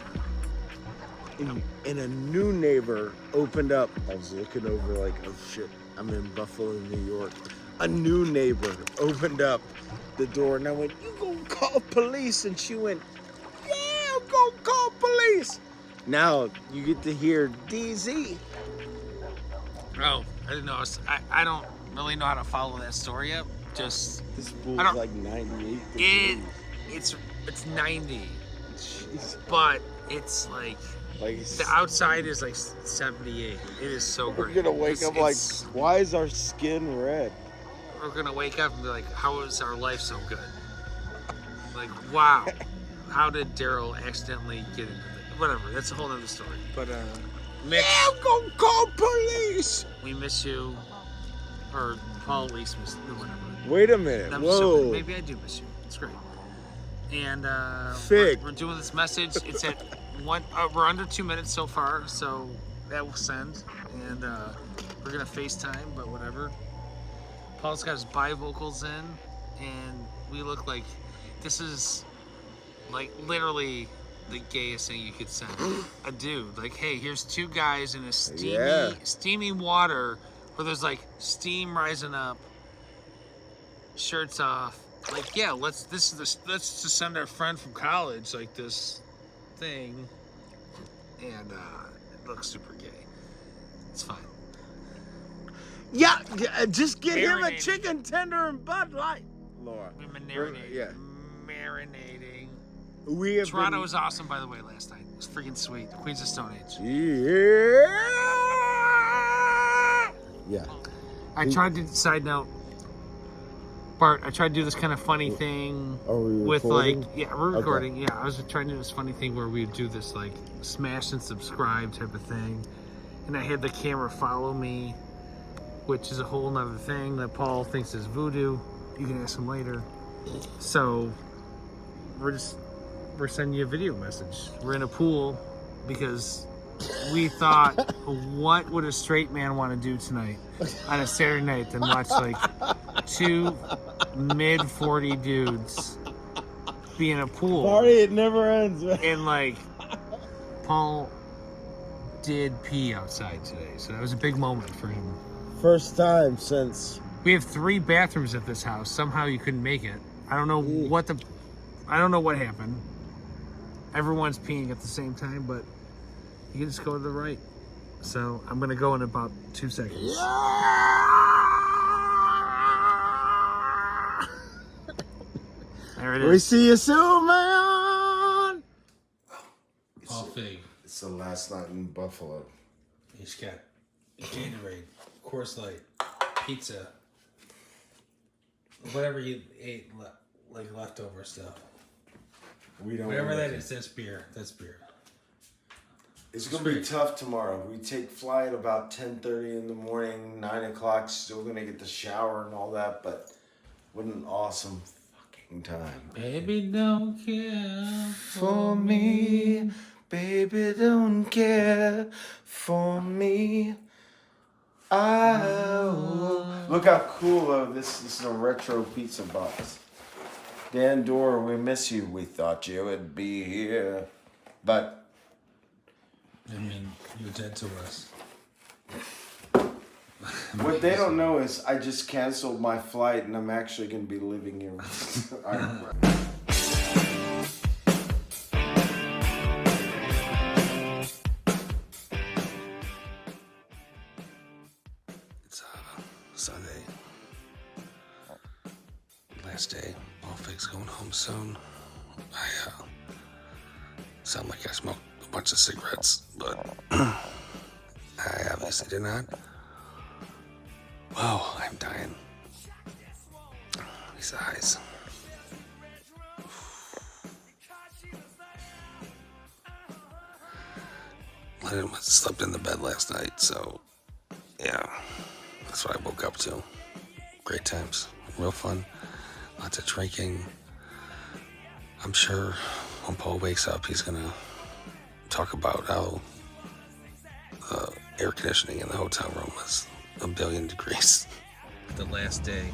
And a new neighbor opened up. I was looking over like, oh shit, I'm in Buffalo, New York. A new neighbor opened up the door and I went, you gonna call police? And she went, yeah, I'm gonna call police. Now you get to hear DZ. Oh, I didn't know. I don't really know how to follow that story up. Just this fool's like 98. It's 90. Jeez. But it's like the outside is like 78. It is so great. We're gonna wake up like, why is our skin red? We're gonna wake up and be like, how is our life so good? Like, wow. How did Darrell accidentally get into it? Whatever, that's a whole other story. But Mick, yeah, I'm gonna call police. We miss you. Or Paul at least miss you, whatever. Wait a minute. Whoa. Maybe I do miss you. It's great. And we're doing this message. It's at we're under 2 minutes so far, so that will send. And we're gonna FaceTime, but whatever. Paul's got his bivocals in, and we look like this is like literally the gayest thing you could send a dude. Like, hey, here's two guys in a steamy water where there's like steam rising up, shirts off. Like, yeah, let's just send our friend from college like this thing, and it looks super gay. It's fine. Yeah, just get him a chicken tender and Bud Light. Laura. We've been marinating. Yeah. Marinating. We have Toronto was awesome, by the way, last night. It was freaking sweet. Queens of Stone Age. Yeah. I tried to, side note, Bart, I tried to do this kind of funny thing Are we with recording? like, yeah, we're recording. Yeah, I was trying to do this funny thing where we would do this like smash and subscribe type of thing. And I had the camera follow me, which is a whole nother thing that Paul thinks is voodoo. You can ask him later. So we're sending you a video message. We're in a pool because we thought, what would a straight man want to do tonight on a Saturday night than watch like two mid-40 dudes be in a pool. Party, it never ends, man. And like, Paul did pee outside today, so that was a big moment for him. First time since. We have 3 bathrooms at this house. Somehow you couldn't make it. I don't know what happened. Everyone's peeing at the same time, but you can just go to the right. So I'm gonna go in about 2 seconds. There it is. We see you soon, man. Paul Fig. It's the last night in Buffalo. He's got Gatorade, Coors Light, pizza, whatever you ate, like leftover stuff. We don't. Whatever that is, that's beer. That's beer. It's gonna be tough tomorrow. We take flight about 10:30 in the morning, 9 o'clock. Still gonna get the shower and all that, but what an awesome fucking time. Baby, don't care For me, baby, don't care for me. Look how cool this is a retro pizza box. Dan Dorr, we miss you. We thought you would be here, but I mean, you're dead to us. what they don't know is I just canceled my flight and I'm actually going to be living here. It's Sunday. Last day. All Fig's going home soon. I sound like I smoked a bunch of cigarettes, but I obviously did not. Wow, I'm dying. These eyes. Lennon must have slept in the bed last night, so yeah, that's what I woke up to. Great times, real fun, lots of drinking. I'm sure when Paul wakes up, he's gonna talk about how air conditioning in the hotel room was 1 billion degrees. The last day.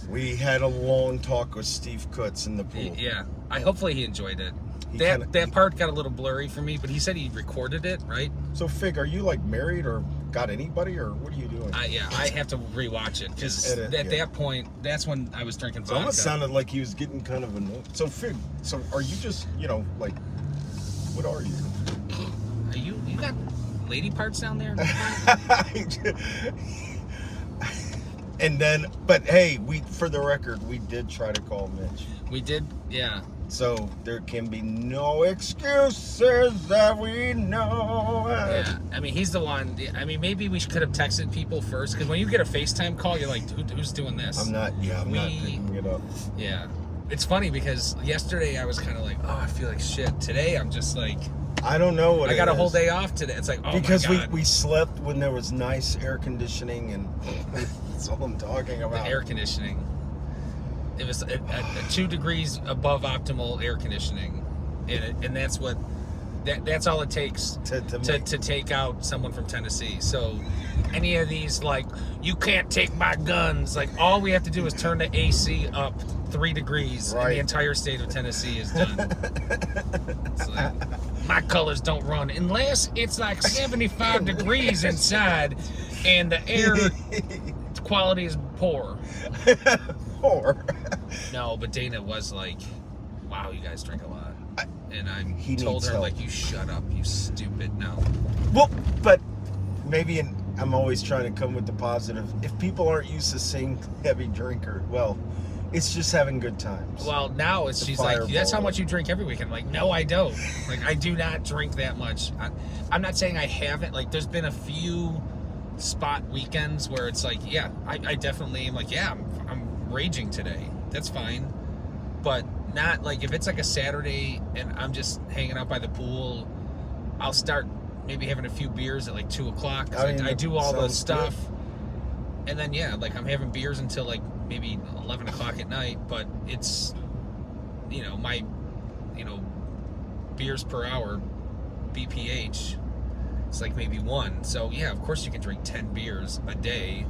We had a long talk with Steve Kutz in the pool. Yeah, hopefully he enjoyed it. That part got a little blurry for me, but he said he recorded it, right? So, Fig, are you like married or got anybody, or what are you doing? Yeah, I have to rewatch it because at that point, that's when I was drinking vodka. It almost sounded like he was getting kind of annoyed. So, Fig, are you just, like, what are you? You got lady parts down there? And then, but hey, for the record, we did try to call Mitch. We did, yeah. So there can be no excuses that we know. Yeah, I mean, he's the one. I mean, maybe we could have texted people first, because when you get a FaceTime call, you're like, who's doing this? I'm not picking it up. Yeah. It's funny because yesterday I was kind of like, oh, I feel like shit. Today I'm just like, I don't know what I got a whole day off today. It's like, oh because my God. we slept when there was nice air conditioning, and that's all I'm talking about. The air conditioning. It was at 2 degrees above optimal air conditioning, and that's what that's all it takes to take out someone from Tennessee. So any of these, like, you can't take my guns, like, all we have to do is turn the AC up 3 degrees, and the entire state of Tennessee is done. It's like, my colors don't run unless it's like 75 degrees inside and the air quality is poor. No, but Dana was like, wow, you guys drink a lot. And I told her, like, you shut up, you stupid. No. Well, but maybe I'm always trying to come with the positive. If people aren't used to seeing heavy drinker, well, it's just having good times. Well, now she's like, that's how much you drink every weekend. I'm like, no, I don't. Like, I do not drink that much. I'm not saying I haven't. Like, there's been a few spot weekends where it's like, yeah, I definitely am like, yeah, I'm raging today. That's fine. But not like if it's like a Saturday and I'm just hanging out by the pool, I'll start maybe having a few beers at like 2 o'clock. I do all the stuff. Good. And then, yeah, like I'm having beers until like maybe 11 o'clock at night. But it's, you know, my, you know, beers per hour, BPH, it's like maybe 1. So, yeah, of course you can drink 10 beers a day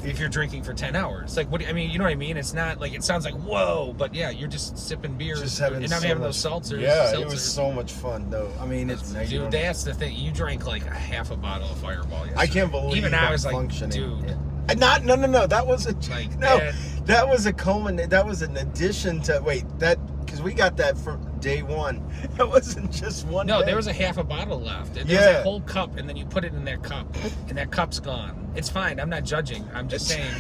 if you're drinking for 10 hours. Like, what? I mean, you know what I mean? It's not like, it sounds like, whoa, but yeah, you're just sipping beers. Just having and I'm having those seltzers. Yeah, it was so much fun, though. I mean, it's dude, that's the thing. You drank like a half a bottle of Fireball yesterday. I can't believe even I was like, functioning. Dude. Yeah. No. That was a like, that was a that was an addition to because we got that from day one. It wasn't just one. No, day. there was a half a bottle left. And there was a whole cup, and then you put it in that cup, and that cup's gone. It's fine. I'm not judging. I'm just saying.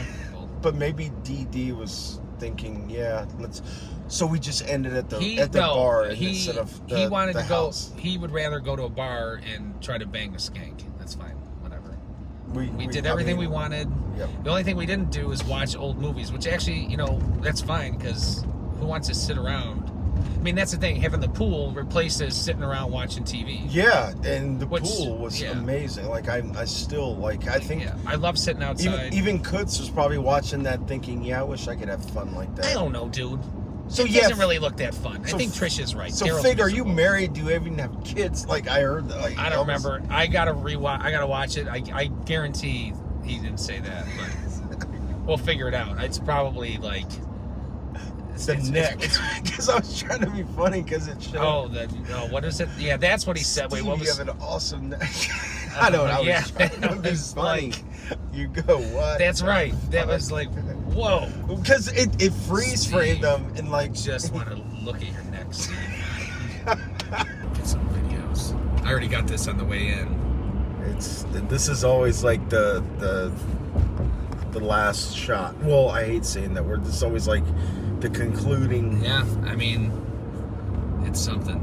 But maybe DD was thinking, yeah, let's. So we just ended at the bar instead of the, he wanted the to go. house. He would rather go to a bar and try to bang a skank. That's fine. Whatever. We did everything we wanted. Yep. The only thing we didn't do is watch old movies, which actually, you know, that's fine because who wants to sit around? I mean, that's the thing. Having the pool replaces sitting around watching TV. Yeah, and the pool was amazing. Like I still like. I think I love sitting outside. Even Kutz was probably watching that, thinking, "Yeah, I wish I could have fun like that." I don't know, dude. So it doesn't really look that fun. I think Trish is right. So Darrell's figure, are you miserable. married? Do you even have kids? Like I heard. Like, I don't remember. I gotta rewatch. I gotta watch it. I guarantee he didn't say that, but we'll figure it out. It's probably like the neck. Because I was trying to be funny because it showed. What is it? Yeah, that's what he said. Wait, what was? You have an awesome neck. I don't know. Yeah, that was funny. You go what? That's right. That was like, whoa. Because it freeze framed them and like. Just want to look at your neck. Steve. Get some videos. I already got this on the way in. This is always like the last shot. Well, I hate saying that word. This is always like the concluding. Yeah, I mean, it's something.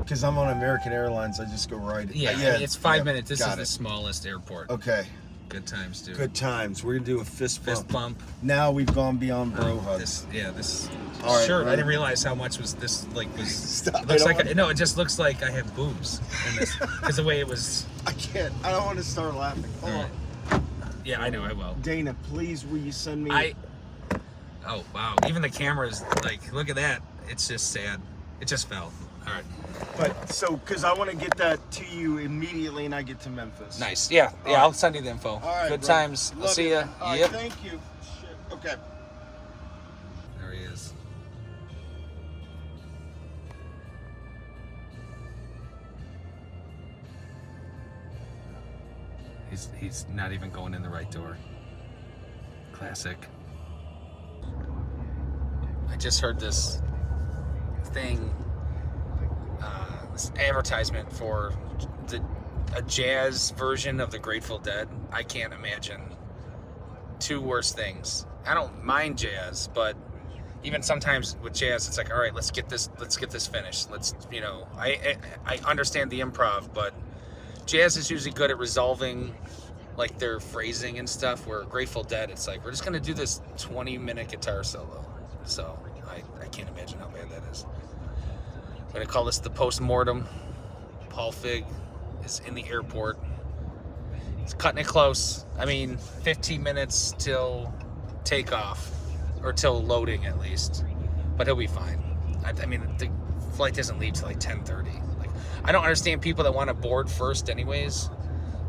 Because I'm on American Airlines, I just go right. Yeah, it's 5 minutes. This is the smallest airport. Okay. Good times, dude. Good times. We're gonna do a fist bump. Fist bump. Now we've gone beyond bro hugs. This. All right, sure. right. I didn't realize how much was this. Like was. Stop. Looks like no. It just looks like I have boobs in this because the way it was. I can't. I don't want to start laughing. Hold on. Yeah, I know. I will. Dana, please, will you send me? Oh wow! Even the camera's like, look at that. It's just sad. It just fell. All right. But so, because I want to get that to you immediately, and I get to Memphis. Nice. Yeah. All I'll send you the info. All right. Good bro. times. I'll see you. All right, thank you. Shit. Okay. There he is. He's not even going in the right door. Classic. I just heard this thing, this advertisement for a jazz version of the Grateful Dead. I can't imagine two worse things. I don't mind jazz, but even sometimes with jazz, it's like, all right, let's get this finished. Let's, you know, I understand the improv, but jazz is usually good at resolving like their phrasing and stuff, where Grateful Dead, it's like, we're just gonna do this 20-minute guitar solo. So I can't imagine how bad that is. I'm gonna call this the post-mortem. Paul Fig is in the airport. He's cutting it close. I mean, 15 minutes till takeoff, or till loading at least, but he'll be fine. I mean, the flight doesn't leave till like 10:30. Like, I don't understand people that want to board first anyways.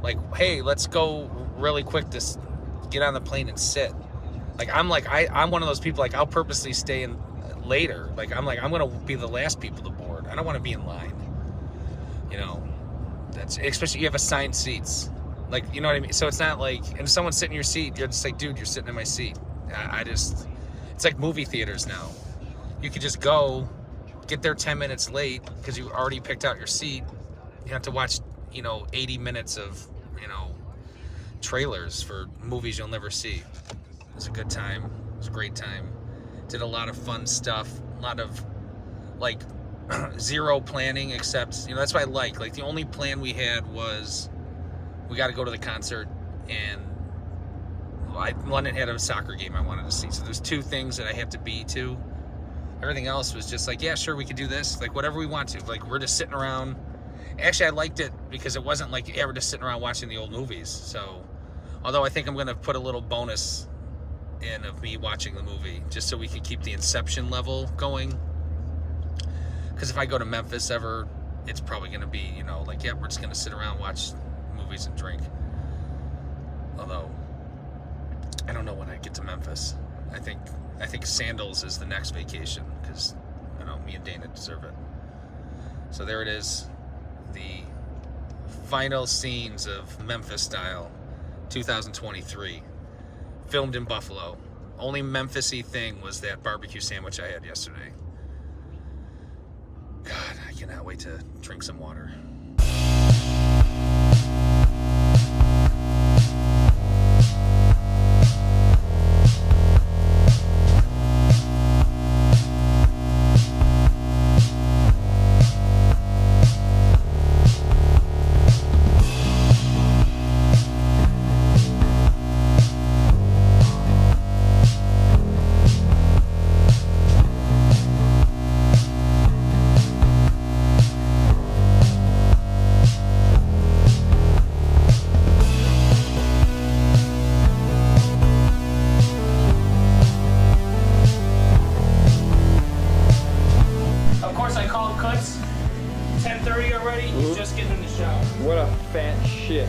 Like, hey, let's go really quick to get on the plane and sit. I'm one of those people, like, I'll purposely stay in later. Like, I'm gonna be the last people to board. I don't want to be in line. You know, that's especially you have assigned seats. Like, you know what I mean? So it's not like, and if someone's sitting in your seat, you're just like, dude, you're sitting in my seat. It's like movie theaters now. You could just go, get there 10 minutes late because you already picked out your seat. You have to watch, 80 minutes of, trailers for movies you'll never see. It was a good time. It was a great time. Did a lot of fun stuff. A lot of, like, zero planning, except, that's what I like. Like, the only plan we had was we got to go to the concert, and London had a soccer game I wanted to see. So there's 2 things that I have to be to. Everything else was just like, yeah, sure, we could do this. Like, whatever we want to. Like, we're just sitting around. Actually, I liked it because it wasn't like, yeah, we're just sitting around watching the old movies. So, although I think I'm going to put a little bonus in of me watching the movie just so we can keep the Inception level going. Because if I go to Memphis ever, it's probably going to be, you know, like, yeah, we're just going to sit around, watch movies and drink. Although, I don't know when I get to Memphis. I think Sandals is the next vacation because, you know, me and Dana deserve it. So there it is. The final scenes of Memphis Style 2023. Filmed in Buffalo. Only Memphis-y thing was that barbecue sandwich I had yesterday. God, I cannot wait to drink some water. Of course, I called Kuts. 10:30 already. He's just getting in the shower. What a fat shit.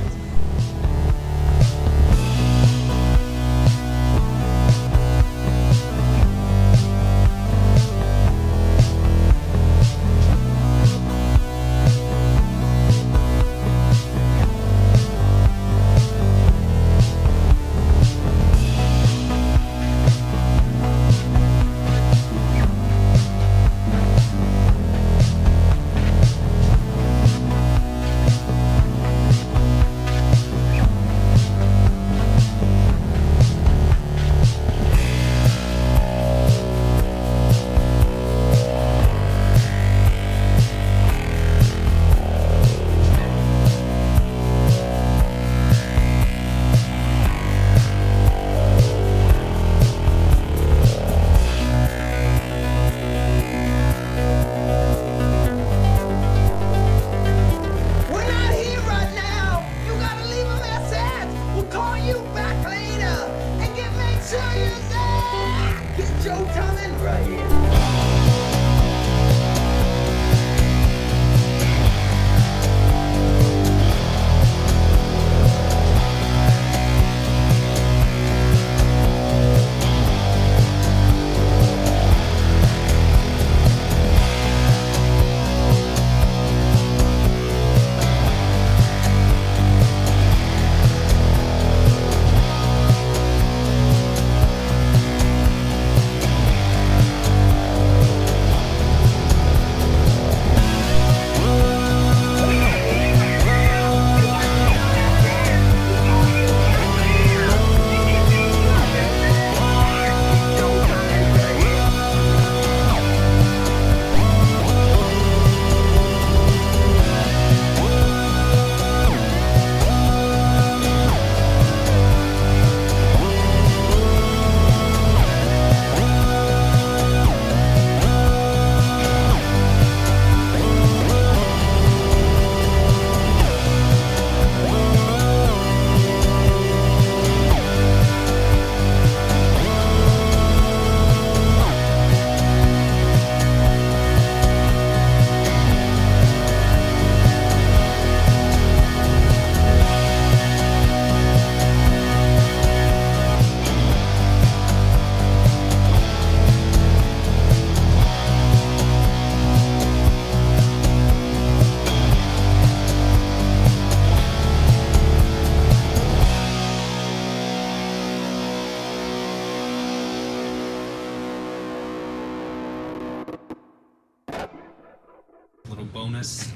Little bonus.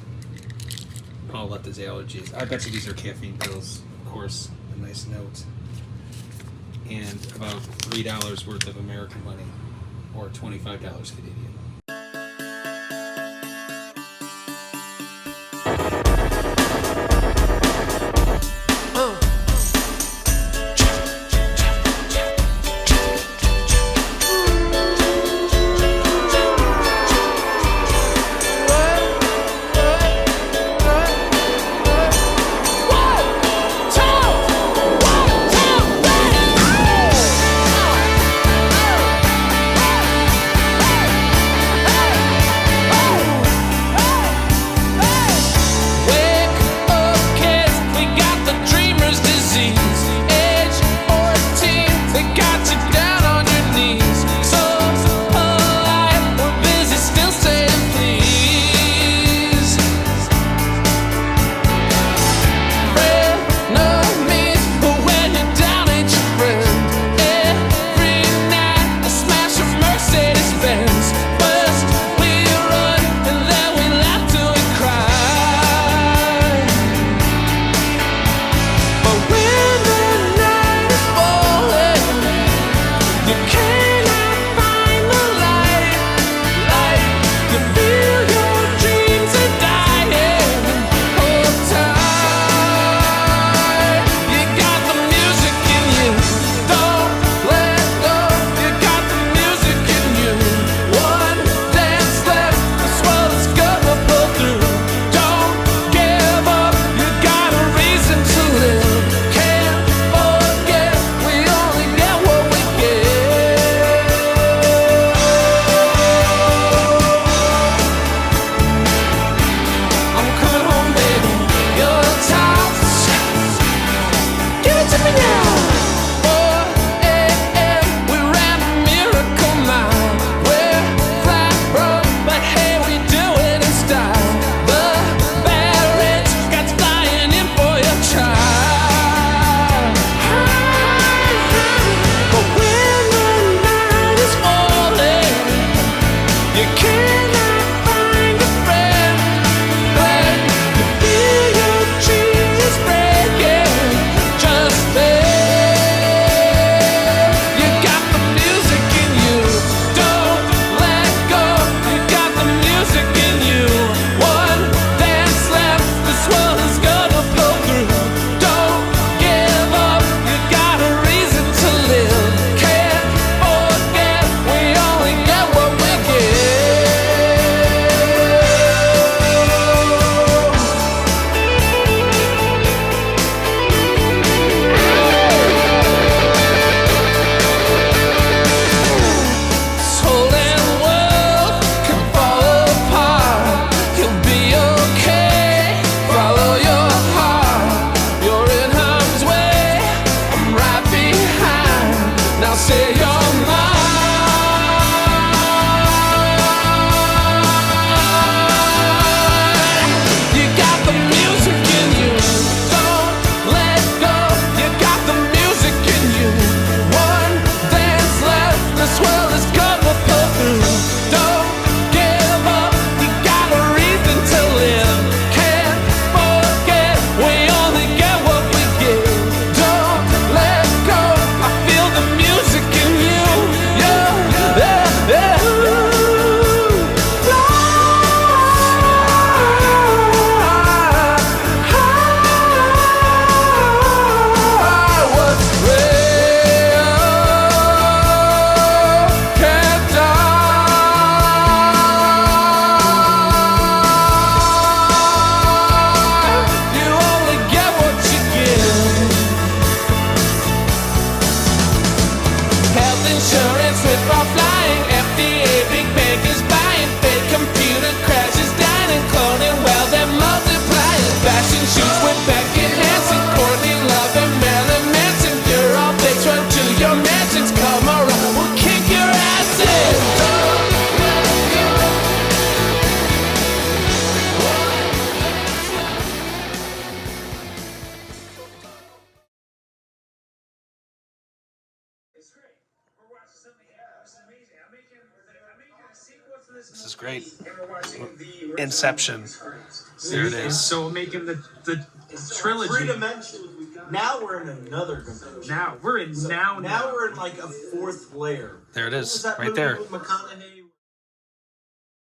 Paul left his allergies. I bet you these are caffeine pills, of course. A nice note. And about $3 worth of American money, or $25 Canadian. your mansions come around, we'll kick your ass in. This is great. Inception. There it And is. so making the trilogy. 3 dimensions. Now we're in another dimension. Now we're in Now we're in like a 4th layer. There it What was is, that right movie there. with McConaughey?